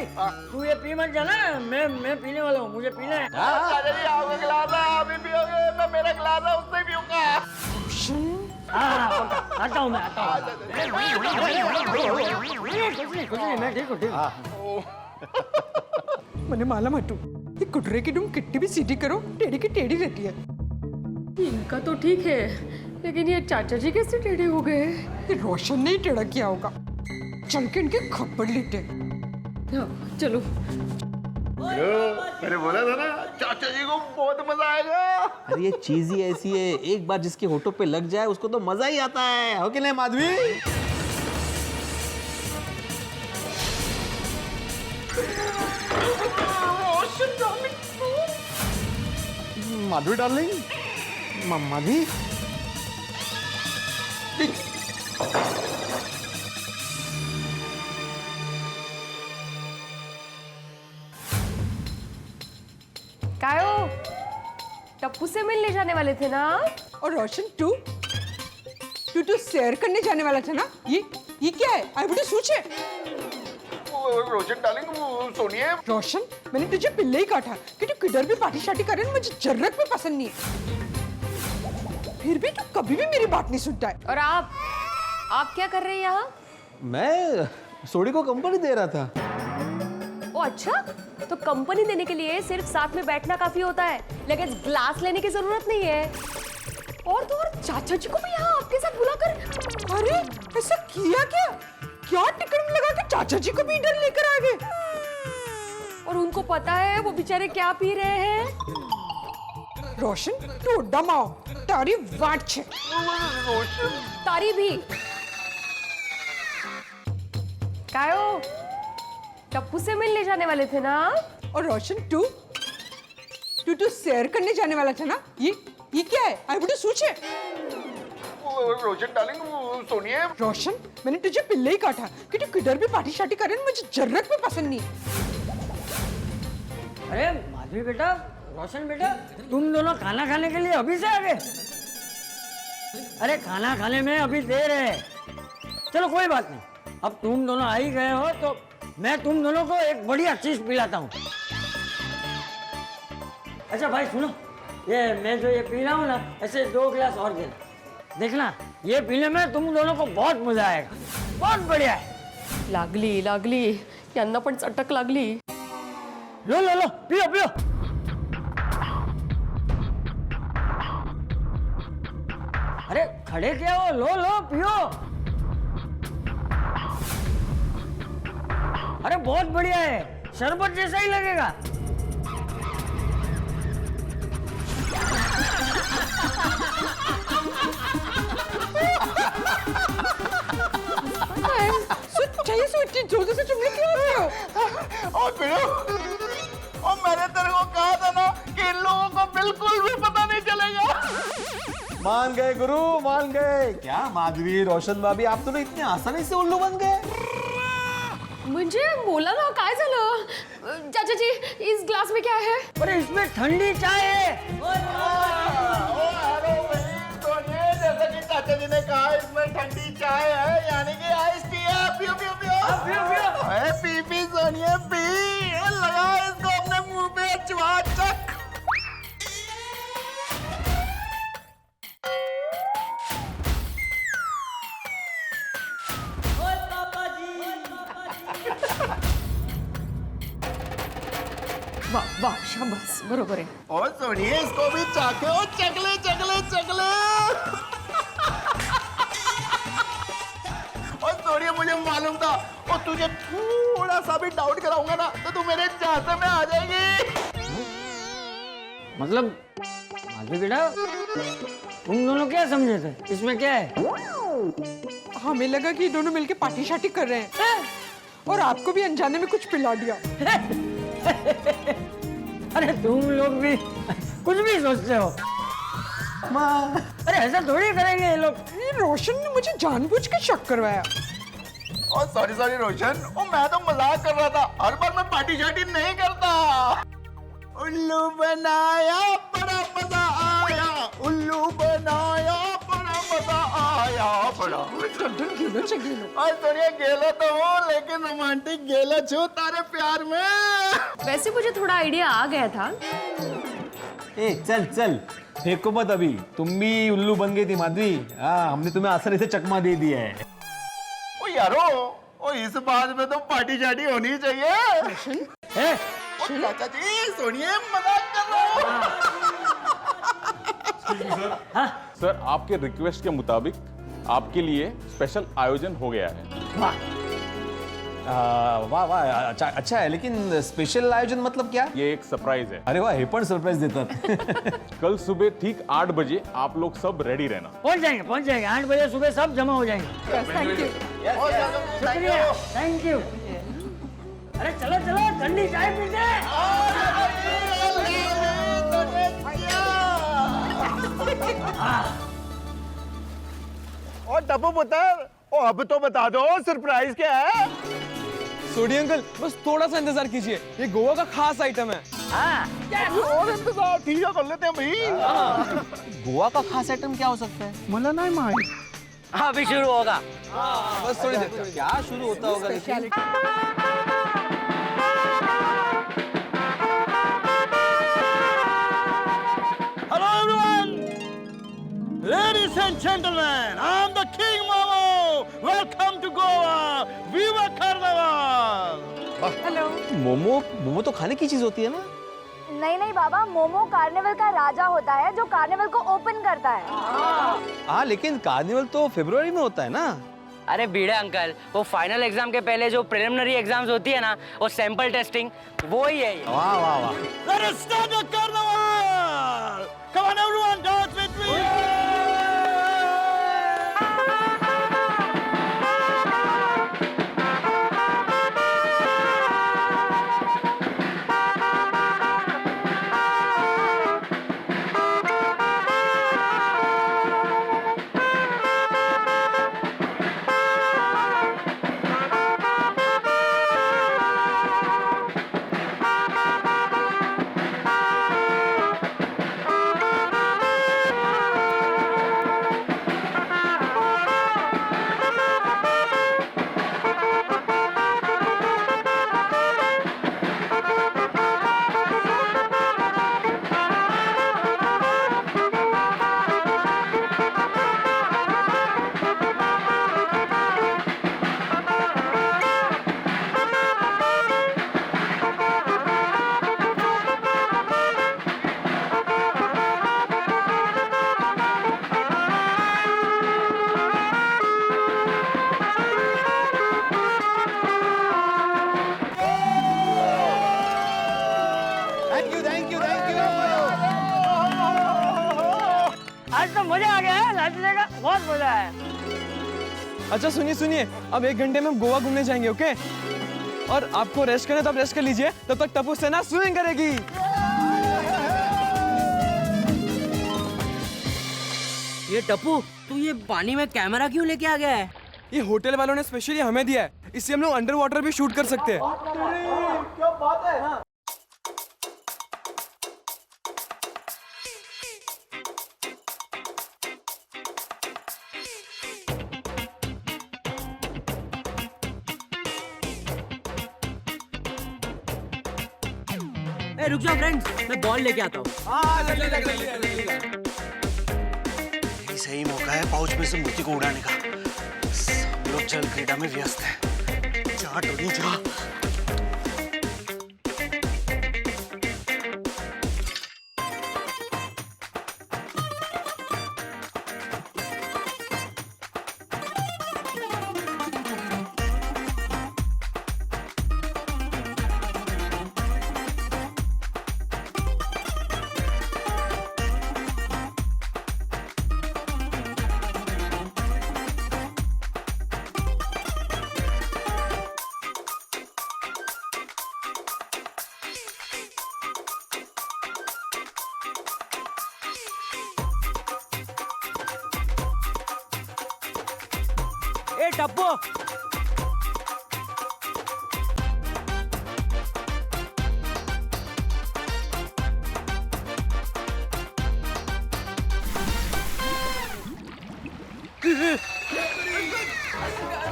तू ये पी मत जाना, मैं पीने वाला हूँ, मुझे पीना है। आपका गिलास है, आप भी पियोगे, मैं मेरा गिलास है उससे पीऊंगा। आता हूँ मैं, आता हूँ। कुछ नहीं, मैं ठीक हूँ। मैंने माला मटू, ये कुटरे की डूम कितनी भी सीधी करो, टेढ़ी की टेढ़ी रहती है। इनका तो ठीक है, लेकिन ये चाचा जी कैसे टेढ़े हो गए? ये रोशन ने ही टेढ़ा किया होगा। चल के इनके खप्पड़ लेते। चलो। मैंने बोला था ना, चाचा जी को बहुत मजा आएगा। अरे ये चीज ही ऐसी है, एक बार जिसके होठों पे लग जाए उसको तो मजा ही आता है, हो कि नहीं माधवी? माधवी डार्लिंग, माधवी काय हो, टप्पू से मिलने जाने वाले थे ना? और रोशन तू शेयर करने जाने वाला था ना? ये क्या है? आई बड़ी सोचे। रोशन डार्लिंग, सुनिए। रोशन, मैंने तुझे पहले ही कहा था कि तू किधर भी पार्टी शार्टी करे, मुझे जरूरत भी पसंद नहीं है। फिर भी तू कभी भी मेरी बात नहीं सुनता है। और आप क्या कर रहे हैं यहाँ? मैं सोडी को कंपनी दे रहा था। ओ अच्छा, तो कंपनी देने के लिए सिर्फ साथ में बैठना काफी होता है, लेकिन ग्लास लेने की जरूरत नहीं है। और तो और चाचा जी को भी यहाँ आपके साथ बुलाकर, अरे ऐसा किया क्या? क्या टिकट लगा के चाचा जी को भी इधर लेकर आ गए? और उनको पता है वो बेचारे क्या पी रहे हैं? रोशन तू डमाओ, तारी वाट छे। तारी भी कायो टप्पू से मिलने जाने वाले थे ना? और रोशन तू शेयर करने जाने वाला था ना? ये क्या है? आई बुढ़ी सूचे। रोशन डार्लिंग, सुनिए। रोशन, मैंने तुझे पिल्ले ही काटा कि तू किधर भी पार्टी शार्टी करे, मुझे जरूरत भी पसंद नहीं। अरे माधवी बेटा, रोशन बेटा, तुम दोनों खाना खाने के लिए अभी से आ गए? अरे खाना खाने में अभी देर है। चलो कोई बात नहीं, अब तुम दोनों आ ही गए हो तो मैं तुम दोनों को एक बढ़िया चीज पिलाता हूँ। अच्छा भाई सुनो, ये मैं जो ये पी रहा हूँ ना, ऐसे 2 गिलास और देना। देखना ये पीने में तुम दोनों को बहुत मजा आएगा, बहुत बढ़िया है। लागली यांना पण चटक लागली। लो लो लो, पियो पियो। अरे खड़े क्या हो, लो लो पियो। अरे बहुत बढ़िया है, शरबत जैसा ही लगेगा। चाहिए सोची जोर से चुमने क्यों रहे हो? और फिर और मैंने तेरे को कहा था ना कि इन लोगों को बिल्कुल भी पता नहीं चलेगा। मान गए गुरु, मान गए। क्या माधवी, रोशन भाभी, आप दोनों इतने आसानी से उल्लू बन गए? मुझे बोला ना काय झालं? चाचा जी इस ग्लास में क्या है? अरे इसमें ठंडी चाय है। जैसा कि चाचा जी ने कहा, इसमें ठंडी चाय है, यानी कि आइस टी है। पियो पियो पियो पियो पी सोनिए पी। लगा इसको अपने मुंह पे, चुहा चक। वाह शाबाश, बरोबर है। और सोनिए इसको भी चाके। और चकले चकले चकले। और सोनिए मुझे मालूम था, और तुझे थोड़ा सा भी डाउट कराऊंगा ना तो तू मेरे चाहते में आ जाएगी। मतलब माधवी बेटा, तुम दोनों क्या समझे थे? इसमें क्या है? हमें लगा कि दोनों मिलके पार्टी शार्टी कर रहे हैं और आपको भी अनजाने में कुछ पिला दिया। अरे तुम लोग भी कुछ भी सोचते हो। अरे ऐसा थोड़ी करेंगे ये लोग। रोशन ने मुझे जानबूझ के शक करवाया। और सॉरी रोशन, और मैं तो मजाक कर रहा था। हर बार मैं पार्टी शार्टी नहीं करता। उल्लू बनाया बड़ा मजा आया, उल्लू बनाया बड़ा मजा आया, बड़ा। और सोनिया गेला तो हूँ, लेकिन रोमांटिक गेला छू तारे प्यार में। वैसे मुझे थोड़ा आइडिया आ गया था। ए चल चल, फेंको मत अभी। तुम भी उल्लू बन गई थी माधवी। हाँ, हमने तुम्हें आसानी से चकमा दे दिया है। ओ यारो, ओ इस बात में तो पार्टी शार्टी होनी चाहिए। चाचा जी सुनिए, मजाक कर रहा हूँ। सर, आपके रिक्वेस्ट के मुताबिक आपके लिए स्पेशल आयोजन हो गया है। वाह वाह, अच्छा है, लेकिन स्पेशल आयोजन मतलब क्या? ये एक सरप्राइज है। अरे वाह, हे पण सरप्राइज देतात। कल सुबह ठीक 8 बजे आप लोग सब रेडी रहना। पहुंच जाएंगे 8 बजे सुबह सब जमा हो जाएंगे। शुक्रिया, थैंक यू। अरे चलो चलो, ठंडी चाय पीते हैं। और टप्पू पुत्र, ओ अब तो बता दो सरप्राइज क्या है? सोडी अंकल, बस थोड़ा सा इंतजार कीजिए, ये गोवा का खास आइटम है। और इंतजार ठीक है, कर लेते हैं भाई। गोवा का खास आइटम क्या हो सकता है? मला नहीं मालूम। हाँ, अभी शुरू होगा। बस थोड़ी देर। क्या शुरू होता होगा? लेकिन Hello everyone, ladies and gentlemen, I'm the King Momo. Welcome to Goa. Viva carnival. Hello. Momo तो खाने की चीज होती है ना? नहीं नहीं बाबा, मोमो कार्निवल का राजा होता है जो कार्निवल को ओपन करता है। हाँ, लेकिन कार्निवल तो फरवरी में होता है ना? अरे बीड़े अंकल, वो फाइनल एग्जाम के पहले जो प्रिलिमिनरी एग्जाम्स होती है ना, वो सैंपल टेस्टिंग, वो ही है ये। वाह वाह वाह। Let us start the carnival! Come on everyone, dance with me! आज तो मजा आ गया है, नाचने का बहुत मजा है। अच्छा सुनिए सुनिए, अब 1 घंटे में हम गोवा घूमने जाएंगे, ओके? और आपको रेस्ट करना तो आप रेस्ट कर लीजिए, तब तक टप्पू सेना स्विमिंग करेगी। ये टप्पू, तू ये पानी में कैमरा क्यों लेके आ गया है? ये होटल वालों ने स्पेशली हमें दिया है, इससे हम लोग अंडर वाटर भी शूट कर सकते हैं। क्या बात है? हाँ। ए, रुक जाओ फ्रेंड्स, मैं बॉल लेके आता हूँ। सही मौका है पाउच में से मोती को उड़ाने का। हम लोग जल क्रीड़ा में व्यस्त हैं। जा टोनी जा। ए टप्पू,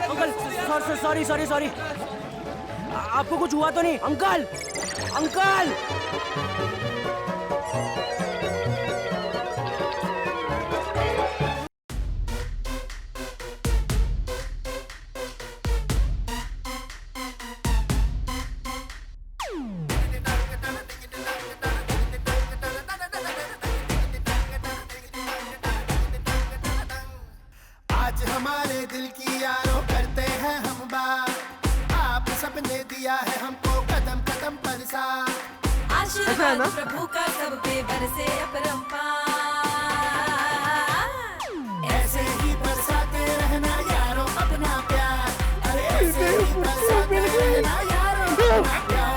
अंकल सॉरी, आपको कुछ हुआ तो नहीं? अंकल अंकल आज हमारे दिल की यारों करते हैं हम बात। आप सबने दिया है हमको कदम कदम पर साथ। आशीर्वाद प्रभु का सब पे बरसे अपरंपार। ऐसे ही बरसाते रहना यारों अपना प्यार। अरे ऐसे ही बरसाते रहना यारों अपना प्यार।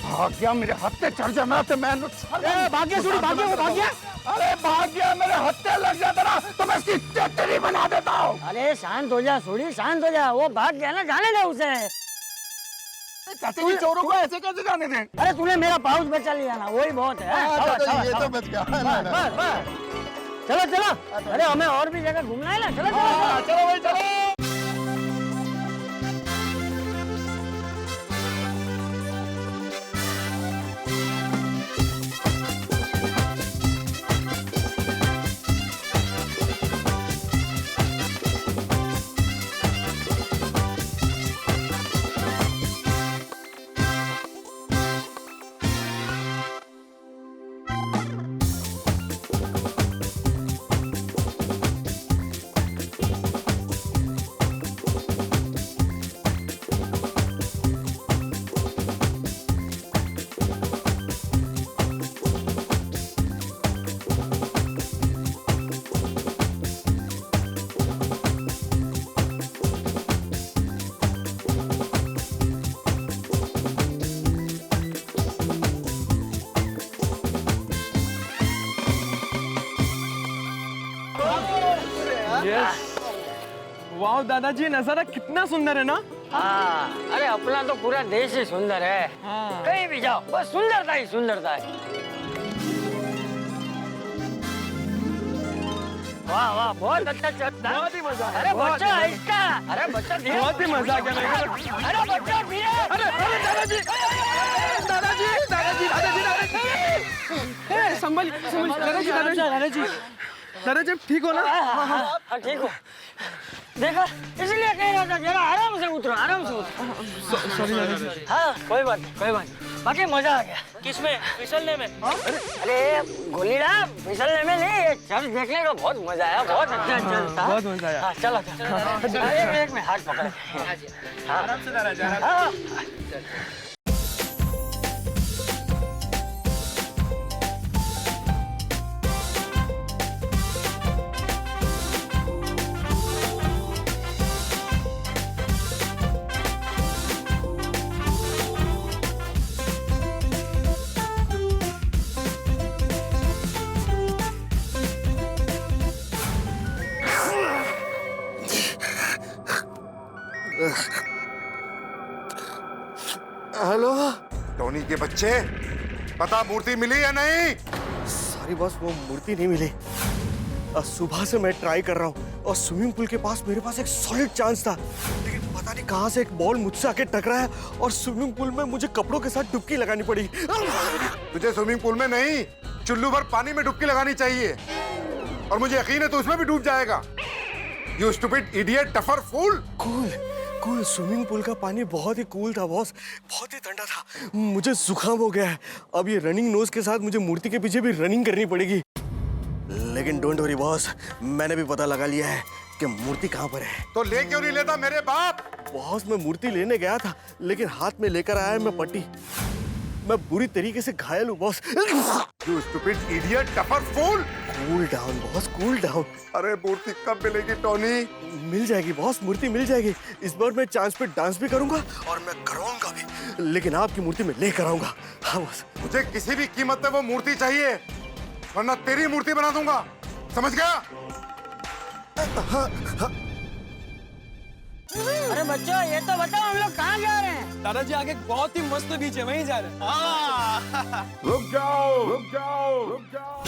भाग्या मेरे हत्थे चढ़ जाना तो मैं भाग्य छोड़ी, भाग्य वो भाग्य। अरे भाग्या मेरे हत्थे लग जाता ना तो मैं इसकी चटनी बना देता हूँ। अरे शांत हो जा, छोड़ी शांत हो जा, वो भाग गया ना, जाने दे उसे। चाचा जी चोरों को ऐसे कैसे जाने दें? अरे तूने मेरा पाउच बचा लिया ना, वही बहुत है। ये तो बच गया। चलो चलो, अरे हमें और भी जगह घूमना है ना, चलो चलो चलो भाई चलो। वाह दादाजी, नजारा कितना सुंदर है ना। हाँ, अरे अपना तो पूरा देश ही सुंदर है। कहीं भी जाओ बस सुंदरता ही सुंदरता है। वाह वाह, बहुत अच्छा चलता है। बहुत ही मजा आया। अरे बच्चा आहिस्ता, अरे बच्चा धीरे। बहुत ही मजा आ गया। अरे बच्चा धीरे। अरे दादाजी दादाजी दादाजी दादाजी दादाजी, संभल संभल। दादाजी दादाजी दादाजी, ठीक हो ना? हाँ ठीक हो। देखा, इसलिए कह रहा था जरा आराम से उतरो, आराम से उतरो। सॉरी दादाजी। हाँ कोई बात नहीं, कोई बात नहीं। बाकी मजा आ गया। किसमें? फिसलने में। अरे गोलीड़ा, फिसलने में नहीं, ये चर्च देखने का बहुत मजा आया, बहुत अच्छा चलता। बहुत मजा आया। हाँ चलो चलो, एक में हाथ पकड़। आराम से दादाजी। हाँ हेलो टोनी के बच्चे, पता मूर्ति मिली या नहीं? सारी बस वो मूर्ति नहीं मिली। सुबह से मैं ट्राई कर रहा हूँ और स्विमिंग पूल के पास मेरे पास एक सॉलिड चांस था, लेकिन पता नहीं कहाँ से एक बॉल मुझसे आके टकराया और स्विमिंग पूल में मुझे कपड़ों के साथ डुबकी लगानी पड़ी। तुझे स्विमिंग पूल में नहीं, चुल्लू भर पानी में डुबकी लगानी चाहिए, और मुझे यकीन है तो उसमें भी डूब जाएगा। You stupid idiot, duffer fool. Cool swimming pool का पानी बहुत ही कूल था बॉस, बहुत ही ठंडा था। मुझे जुकाम हो गया है। अब ये रनिंग नोज के साथ मुझे मूर्ति के पीछे भी रनिंग करनी पड़ेगी। लेकिन डोंट वरी बॉस, मैंने भी पता लगा लिया है कि मूर्ति कहाँ पर है। तो ले क्यों नहीं लेता मेरे बाप? बॉस मैं मूर्ति लेने गया था, लेकिन हाथ में लेकर आया मैं पट्टी। मैं बुरी तरीके से घायल हूँ boss. You stupid idiot, duffer fool. Cool down boss, cool down. अरे मूर्ति कब मिलेगी टोनी? मिल जाएगी बॉस, मूर्ति मिल जाएगी। इस बार मैं चांस पे डांस भी करूंगा और मैं करवाऊंगा भी, लेकिन आपकी मूर्ति में लेकर आऊंगा। हाँ बॉस। मुझे किसी भी कीमत पे वो मूर्ति चाहिए, वरना तेरी मूर्ति बना दूंगा, समझ गया? हाँ, हाँ। अरे बच्चों ये तो बताओ हम लोग कहाँ जा रहे हैं? दादाजी आगे बहुत ही मस्त बीच है, वहीं जा रहे हैं। रुक जाओ, रुक जाओ, रुक जाओ।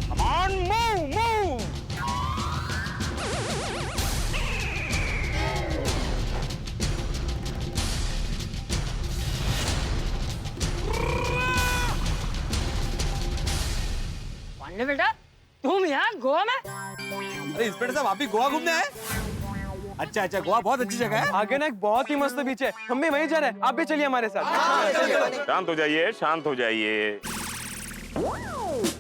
Come on, move, move. Pandey बेटा, तुम यहाँ गोवा में? अरे इंस्पेक्टर साहब, आप भी गोवा घूमने आए? अच्छा अच्छा, गोवा बहुत अच्छी जगह है। आगे ना एक बहुत ही मस्त बीच है, हम भी वहीं जा रहे हैं, आप भी चलिए हमारे साथ। शांत हो जाइए, शांत हो जाइए।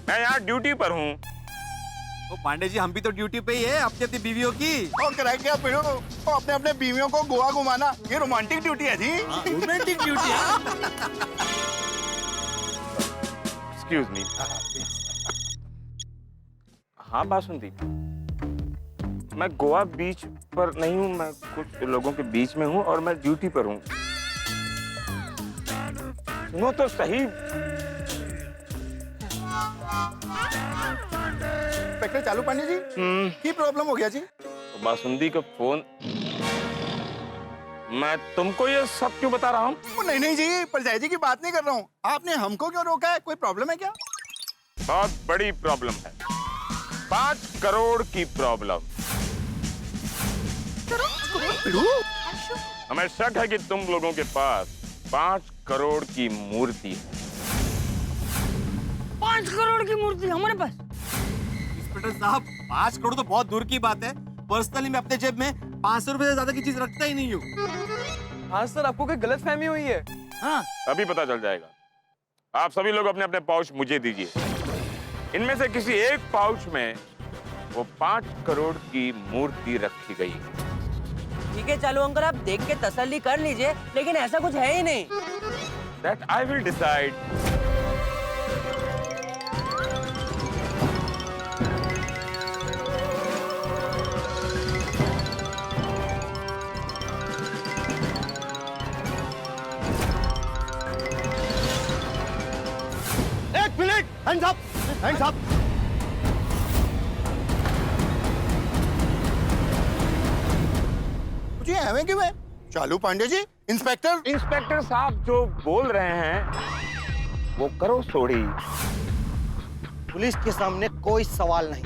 मैं यहाँ ड्यूटी पर हूँ। तो पांडे जी, हम भी तो ड्यूटी पे ही है अपनी अपनी बीवियों की। और कराए क्या पीड़ो तो अपने अपने बीवियों को गोवा घुमाना, ये रोमांटिक ड्यूटी है जी। रोमांटिक ड्यूटी है। Excuse me. हाँ बासुंदी, मैं गोवा बीच पर नहीं हूँ, मैं कुछ लोगों के बीच में हूँ और मैं ड्यूटी पर हूँ। सुनो तो सही। इंस्पेक्टर चालू पांडे जी, की प्रॉब्लम हो गया जी? बासुंदी का फोन मैं तुमको ये सब क्यों बता रहा हूँ? नहीं नहीं जी, परजाई जी की बात नहीं कर रहा हूँ। आपने हमको क्यों रोका है? कोई प्रॉब्लम है क्या? बहुत बड़ी प्रॉब्लम है, 5 करोड़ की प्रॉब्लम। हमें शक है कि तुम लोगों के पास 5 करोड़ की मूर्ति है। 5 करोड़ की मूर्ति हमारे पास? इंस्पेक्टर साहब, 5 करोड़ तो बहुत दूर की बात है। पर्सनली मैं अपने जेब में 500 रुपए से ज्यादा की चीज रखता ही नहीं हूँ। हाँ सर, आपको कोई गलतफहमी हुई है। हाँ, अभी पता चल जाएगा। आप सभी लोग अपने अपने पाउच मुझे दीजिए। इनमें से किसी एक पाउच में वो 5 करोड़ की मूर्ति रखी गई है। ठीक है चालू अंकल, आप देख के तसल्ली कर लीजिए, लेकिन ऐसा कुछ है ही नहीं। That I will decide. एक minute, hands up, hands up. मुझे हमें क्यों है? चालू पांडे जी, इंस्पेक्टर साहब जो बोल रहे हैं वो करो सोड़ी। पुलिस के सामने कोई सवाल नहीं।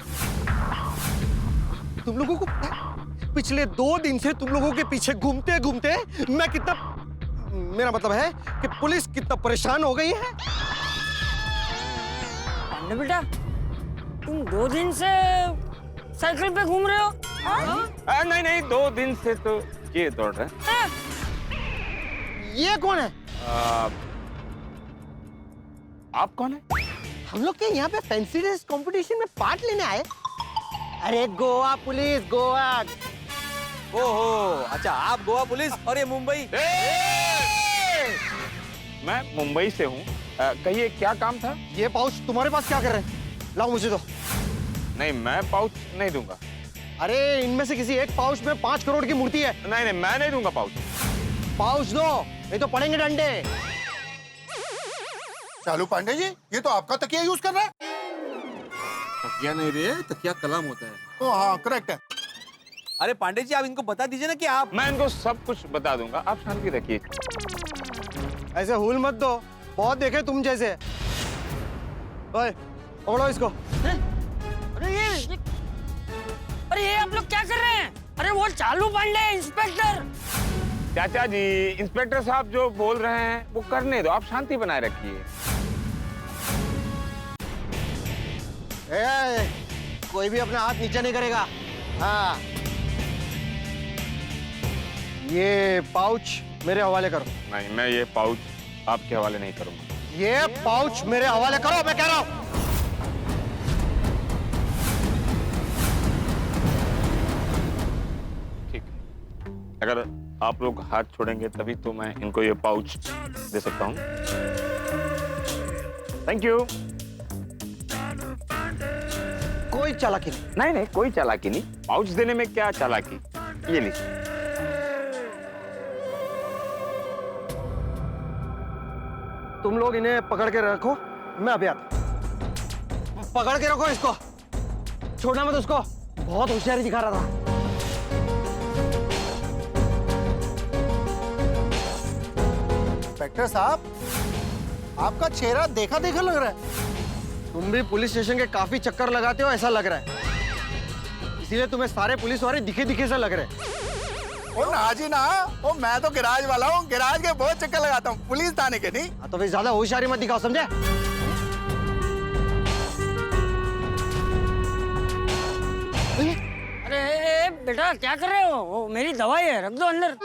तुम लोगों को पता है, पिछले 2 दिन से तुम लोगों के पीछे घूमते घूमते मैं कितना, मेरा मतलब है कि पुलिस कितना परेशान हो गई है। पांडे बेटा, तुम 2 दिन से साइकिल पे घूम रहे हो? नहीं नहीं, 2 दिन से तो ये दौड़ रहे हैं। ये कौन है? आप कौन है? हम लोग के यहाँ पे फैंसी ड्रेस कंपटीशन में पार्ट लेने आए। अरे गोवा पुलिस, गोवा। ओहो, अच्छा आप गोवा पुलिस और ये मुंबई। मैं मुंबई से हूँ। कहिए क्या काम था? ये पाउच तुम्हारे पास क्या कर रहे हैं? लाओ मुझे दो। नहीं, मैं पाउच नहीं दूंगा। अरे इनमें से किसी एक पाउच में 5 करोड़ की मूर्ति है। नहीं नहीं, मैं नहीं दूंगा पाउच। पाउच दो, नहीं तो पड़ेंगे डंडे। चालू पांडे जी, ये तो आपका तकिया यूज कर रहा है। तकिया नहीं रे, तकिया कलम होता है। ओ हाँ, करेक्ट है। अरे पांडे जी, आप इनको बता दीजिए ना कि आप। मैं इनको सब कुछ बता दूंगा, आप शांति रखिए। ऐसे हुल मत दो, बहुत देखे तुम जैसे। ओए, पकड़ो इसको। अरे ये आप लोग क्या कर रहे हैं? अरे वो चालू पांडे, इंस्पेक्टर। चाचा जी, इंस्पेक्टर साहब जो बोल रहे हैं वो करने दो, आप शांति बनाए रखिए। कोई भी अपना हाथ नीचे नहीं करेगा। हाँ, ये पाउच मेरे हवाले करो। नहीं, मैं ये पाउच आपके हवाले नहीं करूंगा। ये पाउच मेरे हवाले करो, मैं कह रहा हूं। ठीक है, अगर आप लोग हाथ छोड़ेंगे तभी तो मैं इनको ये पाउच दे सकता हूँ। Thank you. कोई चालाकी नहीं। नहीं नहीं, कोई चालाकी नहीं। पाउच देने में क्या चालाकी? ये लीजिए। तुम लोग इन्हें पकड़ के रखो, मैं अभी आता। पकड़ के रखो इसको, छोड़ना मत उसको। बहुत होशियारी दिखा रहा था। इंस्पेक्टर साहब, आपका चेहरा देखा देखा लग रहा है। तुम भी पुलिस स्टेशन के काफी चक्कर लगाते हो ऐसा लग रहा है, इसीलिए तुम्हें सारे पुलिस वाले दिखे दिखे से लग रहे हैं। ओ ना जी ना, ओ मैं तो गैराज वाला हूँ, गैराज के बहुत चक्कर लगाता हूँ, पुलिस थाने के नहीं। तो फिर ज्यादा होशियारी मत दिखाओ, समझे? अरे बेटा क्या कर रहे हो? वो मेरी दवाई है, रख दो अंदर।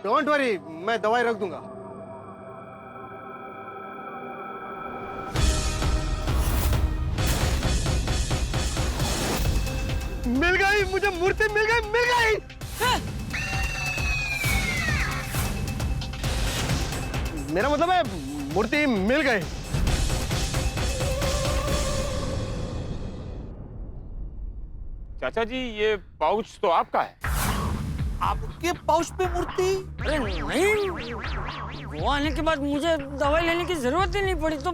डोंट वरी, मैं दवाई रख दूंगा। मिल गई मुझे मूर्ति, मिल गई, मिल गई। मेरा मतलब है मूर्ति मिल गई। चाचा जी, ये पाउच तो आपका है। आपके पाउच पे मूर्ति? अरे नहीं, वो आने के बाद मुझे दवाई लेने की जरूरत ही नहीं पड़ी, तो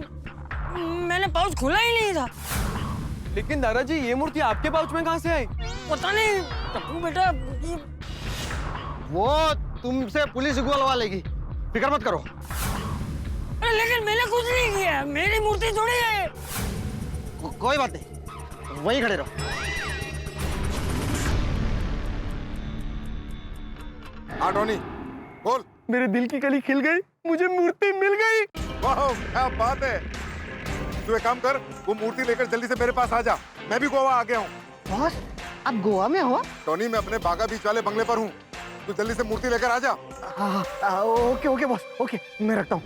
मैंने पाउच खोला ही नहीं था। लेकिन दादाजी, ये मूर्ति आपके पाउच में कहाँ से आई? पता नहीं टप्पू बेटा, वो तुमसे पुलिस बुलवा लेगी, फिक्र मत करो। अरे लेकिन मैंने कुछ नहीं किया, मेरी मूर्ति थोड़ी है। कोई बात नहीं, वहीं खड़े रहो। हाँ टोनी बोल। मेरे दिल की कली खिल गई, मुझे मूर्ति मिल गई। वाह क्या बात है। तू एक काम कर, वो मूर्ति लेकर जल्दी से मेरे पास आ जा। मैं भी गोवा आ गया हूँ। बॉस आप गोवा में हो? टोनी मैं अपने बागा बीच वाले बंगले पर हूँ, तू जल्दी से मूर्ति लेकर आ जा। ओके ओके बॉस, ओके मैं रखता हूँ।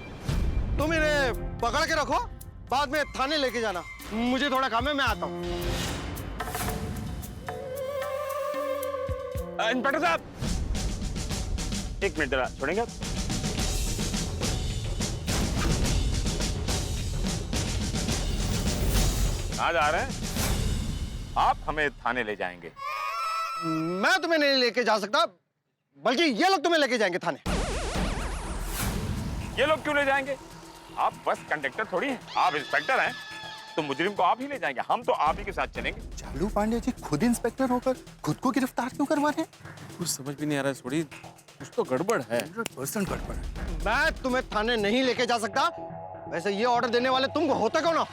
तुम इन्हें पकड़ के रखो, बाद में थाने लेके जाना। मुझे थोड़ा काम है, मैं आता हूँ। इंस्पेक्टर साहब, एक मिनट जरा छोड़ेंगे आप? कहाँ जा रहे हैं आप? हमें थाने ले जाएंगे। मैं तुम्हें नहीं लेके जा सकता, बल्कि ये लोग तुम्हें लेके जाएंगे थाने। ये लोग क्यों ले जाएंगे? आप बस कंडक्टर थोड़ी हैं, आप इंस्पेक्टर हैं, तो मुजरिम को आप ही ले जाएंगे। हम तो आप ही के साथ चलेंगे। चालू पांडे जी खुद इंस्पेक्टर होकर खुद को गिरफ्तार क्यों करवा रहे हैं? कुछ समझ भी नहीं आ रहा है थोड़ी, कुछ तो गड़बड़ है। 100% गड़बड़ है। मैं तुम्हें थाने नहीं लेके जा सकता। वैसे ये ऑर्डर देने वाले तुमको होते कौन हो?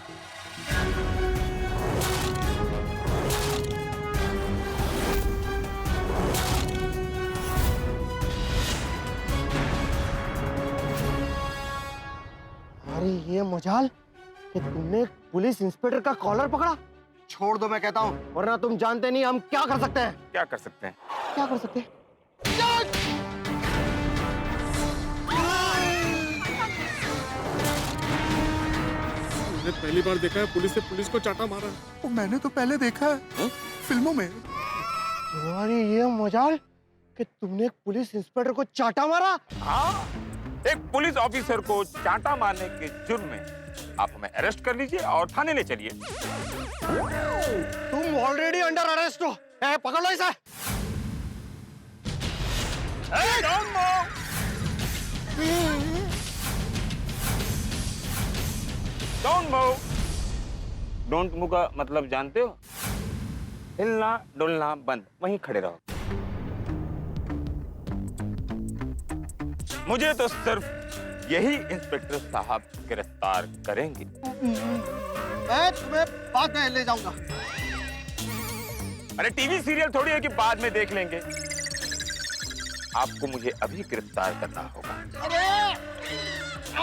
अरे ये मजाल कि तुमने पुलिस इंस्पेक्टर का कॉलर पकड़ा। छोड़ दो मैं कहता हूँ, वरना तुम जानते नहीं हम क्या कर सकते हैं। क्या कर सकते हैं? क्या कर सकते हैं? मैंने पहली बार देखा है पुलिस से पुलिस को चाटा मारा। वो मैंने तो पहले देखा है फिल्मों में। तुम्हारी ये मजाल कि तुमने एक पुलिस इंस्पेक्टर को चाटा मारा। हाँ, एक पुलिस ऑफिसर को चांटा मारने के जुर्म में आप हमें अरेस्ट कर लीजिए और थाने ले चलिए। तुम ऑलरेडी अंडर अरेस्ट हो। पकड़ लो इसे। Don't move. डोंट मूव का मतलब जानते हो? हिलना डुलना बंद, वहीं खड़े रहो। मुझे तो सिर्फ यही इंस्पेक्टर साहब गिरफ्तार करेंगे। मैं तुम्हें बाद में ले जाऊंगा। अरे टीवी सीरियल थोड़ी है कि बाद में देख लेंगे। आपको मुझे अभी गिरफ्तार करना होगा। अरे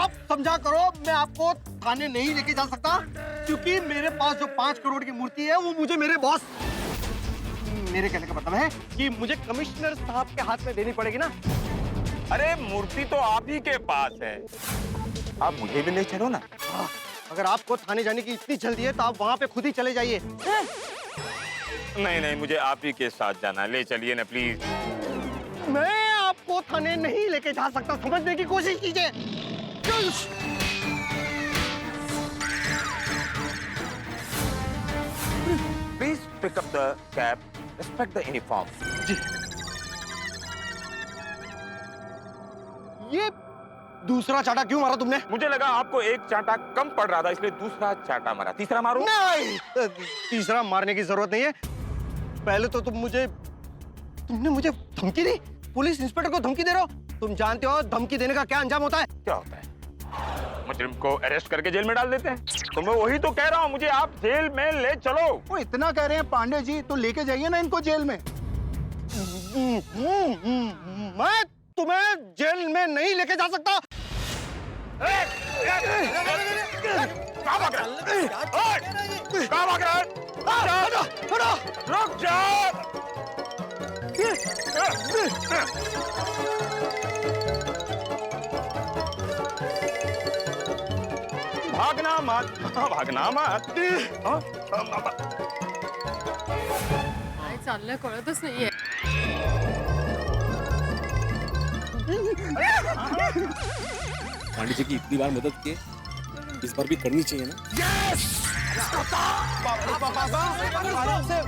आप समझा करो, मैं आपको थाने नहीं लेके जा सकता क्योंकि मेरे पास जो 5 करोड़ की मूर्ति है वो मुझे मेरे बॉस, मेरे कहने का मतलब है कि मुझे कमिश्नर साहब के हाथ में देनी पड़ेगी ना। अरे मूर्ति तो आप ही के पास है, आप मुझे भी ले चलो ना। अगर आपको थाने जाने की इतनी जल्दी है तो आप वहाँ पे खुद ही चले जाइए। नहीं नहीं, मुझे आप ही के साथ जाना, ले चलिए ना प्लीज। मैं आपको थाने नहीं लेके जा सकता, समझने की कोशिश कीजिए। Please pick up the cap, respect the uniform. जी। ये दूसरा चाटा क्यों मारा तुमने? मुझे लगा आपको एक चाटा कम पड़ रहा था, इसलिए दूसरा चाटा मारा। तीसरा मारो। नहीं, तीसरा मारने की जरूरत नहीं है। पहले तो तुमने मुझे धमकी दी। पुलिस इंस्पेक्टर को धमकी दे रहे हो। तुम जानते हो धमकी देने का क्या अंजाम होता है? क्या होता है? मुजरिम को अरेस्ट करके जेल में डाल देते हैं। तो मैं वही तो कह रहा हूँ, मुझे आप जेल में ले चलो। वो इतना कह रहे हैं पांडे जी, तो लेके जाइए ना इनको जेल में। मैं तुम्हें जेल में नहीं लेके जा सकता। कहाँ भाग रहा है? रुक जा। भागना मत, भागना मत। काय चाललंय कळतच नाहीये। पांडे जी की इतनी बार मदद की, इस बार भी करनी चाहिए ना। यस! आराम से।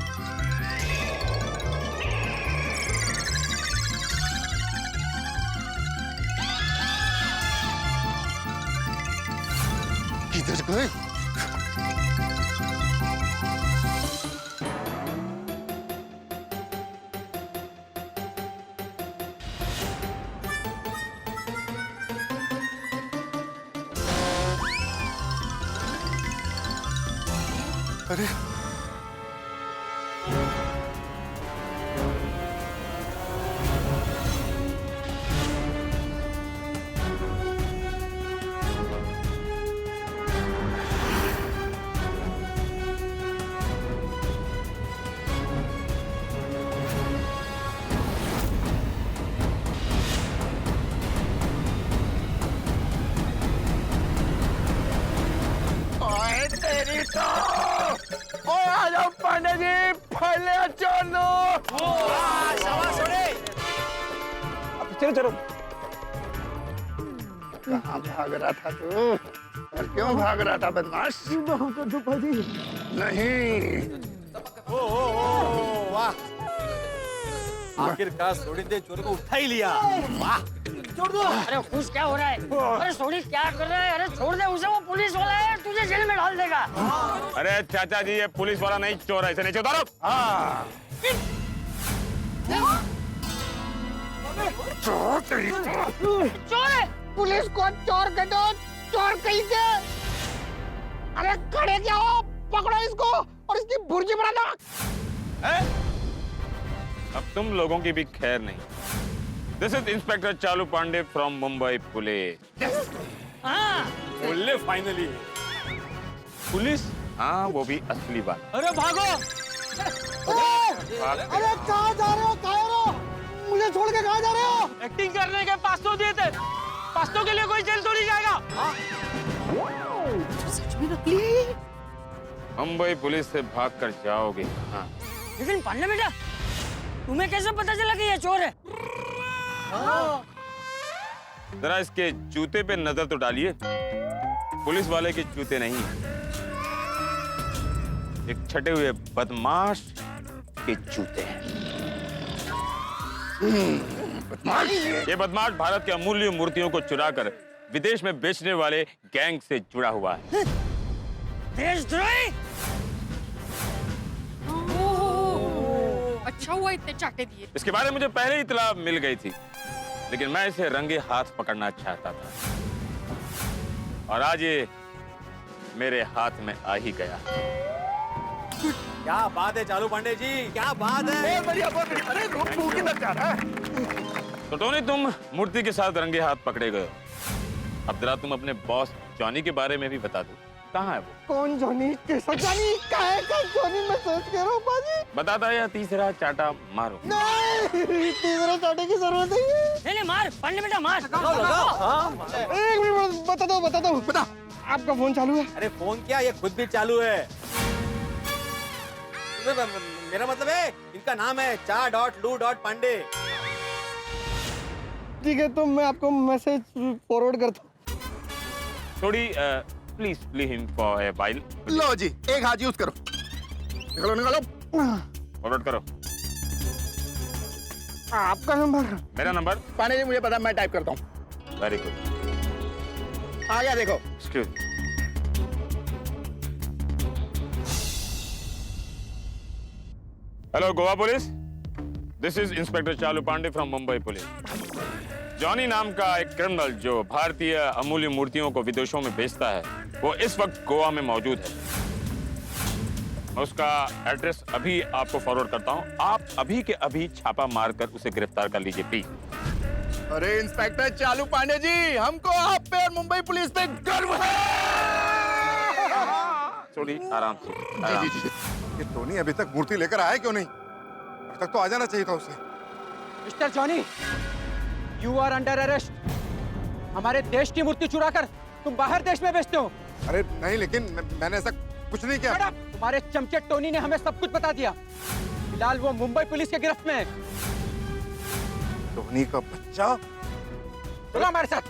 किधर गए? अरे आ जाओ पांडे जी, फले चलो। चलो चलो। कहाँ भाग रहा था तू? और क्यों भाग रहा था बदमाश? नहीं। वाह, आखिरकार सोडी ने चोर को उठा ही लिया। वाह, छोड़ दो। अरे खुश क्या हो रहा है? अरे सोडी क्या कर रहा है? अरे छोड़ दे उसे, वो पुलिस वाला है, तुझे जेल में डाल देगा। अरे चाचा जी, ये पुलिस वाला नहीं, चोर है, इसे नीचे उतारो। चोर है, पुलिस को चोर कह दो, चोर कहीं के। अरे खड़े क्या हो, पकड़ो इसको और इसकी भुर्जी बना दो। अब तुम लोगों की भी खैर नहीं। This is inspector Chalu Pandey from Mumbai police. बोले फाइनली पुलिस? हाँ, वो भी असली बात। अरे भागो। अरे कहाँ जा रहे हो, कहाँ रहे हो? मुझे छोड़ के कहाँ जा रहे हो? एक्टिंग करने के 500 दिए थे, 500 के लिए कोई जेल थोड़ी जाएगा। सच में नकली? मुंबई पुलिस से भाग कर जाओगे। हाँ। लेकिन पांडे बेटा, तुम्हें कैसे पता चला कि ये चोर है? जरा इसके जूते पे नजर तो डालिए, पुलिस वाले के जूते नहीं, एक छटे हुए बदमाश के जूते हैं। ये बदमाश भारत के अमूल्य मूर्तियों को चुराकर विदेश में बेचने वाले गैंग से जुड़ा हुआ है। देशद्रोही! अच्छा हुआ इतने चाटे दिए। इसके बारे में मुझे पहले ही इतला मिल गई थी, लेकिन मैं इसे रंगे हाथ पकड़ना चाहता था, और आज ये मेरे हाथ में आ ही गया। क्या बात है चालू पांडे जी, क्या बात है। बहुत बढ़िया, बहुत बढ़िया। अरे तू किधर जा रहा है? तो टोनी, तुम मूर्ति के साथ रंगे हाथ पकड़े गए हो। अब जरा तुम अपने बॉस जॉनी के बारे में भी बता दो, कहाँ है वो? कौन जॉनी? कैसा जॉनी? काहे का जॉनी? मैं सोच के रहा हूँ बाजी। बताता या तीसरा चाटा मारो? नहीं, तीसरा चाटे की जरूरत नहीं है। नहीं मार, पांडे बेटा मार। एक मिनट, बता दो, बता। आपका फोन चालू है? अरे फोन क्या, ये खुद भी चालू है। मेरा मतलब है, इनका नाम है चा.लू.पांडे। ठीक है, तो मैं आपको मैसेज फॉरवर्ड करता हूँ। थोड़ी please please him for a while. लो जी, एक हाथ यूज करो। निकालो। फॉरवर्ड करो। आपका नंबर? मेरा नंबर? पांडे जी मुझे पता, मैं टाइप करता हूँ। Very good. आ गया, देखो। Excuse me. Hello Goa police, this is inspector Chalu Pandey from Mumbai police. Johnny नाम का एक क्रिमिनल जो भारतीय अमूल्य मूर्तियों को विदेशों में बेचता है, वो इस वक्त गोवा में मौजूद है। मैं उसका एड्रेस अभी आपको फॉरवर्ड करता हूँ। आप अभी के अभी छापा मारकर उसे गिरफ्तार कर लीजिए प्लीज। अरे इंस्पेक्टर चालू पांडे जी, हमको आप पे और मुंबई पुलिस पे गर्व है। थोड़ी आराम से, आराम से। ये टोनी अभी तक मूर्ति लेकर आया क्यों नहीं? अभी तक तो आ जाना चाहिए था उसे। Mister Johnny, you are under arrest. हमारे देश की मूर्ति चुराकर तुम बाहर देश में बेचते हो। अरे नहीं, लेकिन मैंने ऐसा कुछ नहीं किया। तुम्हारे चमचे टोनी ने हमें सब कुछ बता दिया। फिलहाल वो मुंबई पुलिस के गिरफ्त में है। टोनी का बच्चा? चलो हमारे साथ।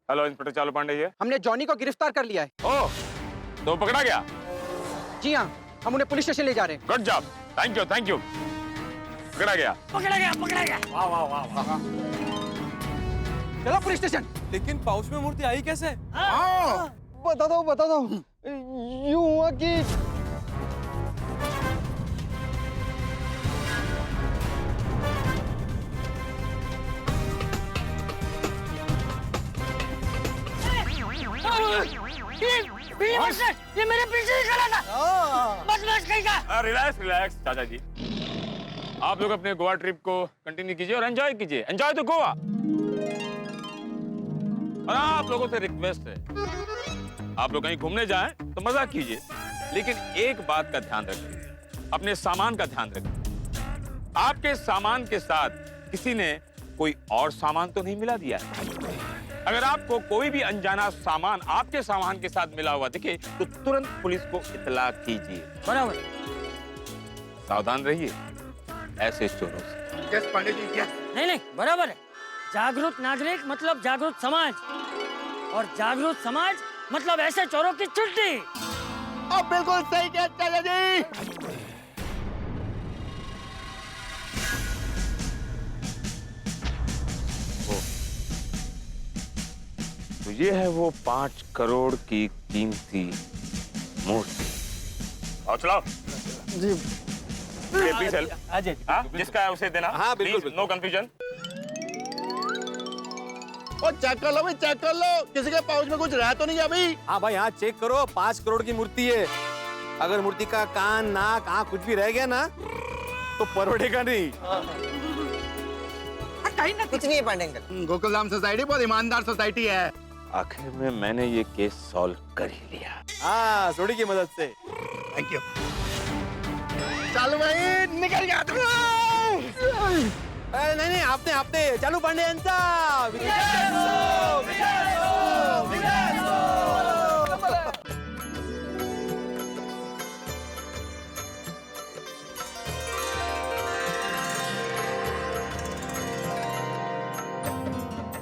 Hello inspector Chalu Pandey ji. हमने जॉनी को गिरफ्तार कर लिया है। ओह, तो पकड़ा गया? जी हाँ, हम उन्हें पुलिस स्टेशन ले जा रहे हैं। Good job, thank you, thank you. पकड़ा गया। वाह वाह वाह वाह। चलो पुलिस स्टेशन। लेकिन पाउच में मूर्ति आई कैसे? बता दो। यूं हुआ कि ये मेरे पीछे ही खड़ा था। बदमाश कहीं का। रिलैक्स रिलैक्स चाचा जी, आप लोग अपने गोवा ट्रिप को कंटिन्यू कीजिए और एंजॉय कीजिए। Enjoy the Goa. और आप लोगों से रिक्वेस्ट है, आप लोग कहीं घूमने जाएं तो मजा कीजिए, लेकिन एक बात का ध्यान रखें, अपने सामान का ध्यान रखें। आपके सामान के साथ किसी ने कोई और सामान तो नहीं मिला दिया है? अगर आपको कोई भी अनजाना सामान आपके सामान के साथ मिला हुआ दिखे तो तुरंत पुलिस को इत्तला कीजिए। बराबर। सावधान रहिए ऐसे चोरों से। Yes Pandey ji, yes. नहीं, बराबर है। जागरूक नागरिक मतलब जागरूक समाज, और जागरूक समाज मतलब ऐसे चोरों की छुट्टी। अब बिल्कुल सही कहा चाचा जी। तो ये है वो 5 करोड़ की कीमती मूर्ति। और चलाओ जी। Please help. हाँ, जिसका है उसे देना। हाँ बिल्कुल, नो कंफ्यूजन। ओ चेक कर लो भाई, चेक कर लो, किसी के पाउच में कुछ रहा तो नहीं अभी? हाँ भाई, हाँ चेक करो, 5 करोड़ की मूर्ति है। अगर मूर्ति का कान, नाक, आँख कुछ भी रह गया ना तो परवड़ेगा नहीं। कुछ नहीं है पांडे अंकल। गोकुलधाम सोसाइटी बहुत ईमानदार सोसाइटी है। आखिर में मैंने ये केस सॉल्व कर ही लिया। हाँ, सोडी की मदद से। Thank you. चलो भाई, निकल गया तुम। नहीं, आपने चालू पांडे यांचा।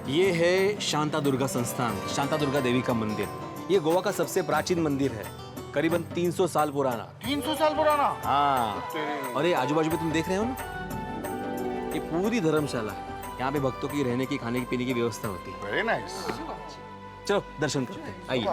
ये है शांता दुर्गा संस्थान, शांता दुर्गा देवी का मंदिर। ये गोवा का सबसे प्राचीन मंदिर है, करीबन 300 साल पुराना। 300 साल पुराना? हाँ। और ये आजू बाजू में तुम देख रहे हो ना, ये पूरी धर्मशाला है। यहाँ पे भक्तों की रहने की, खाने की, पीने की व्यवस्था होती है। Very nice. चलो दर्शन करते हैं, आइए।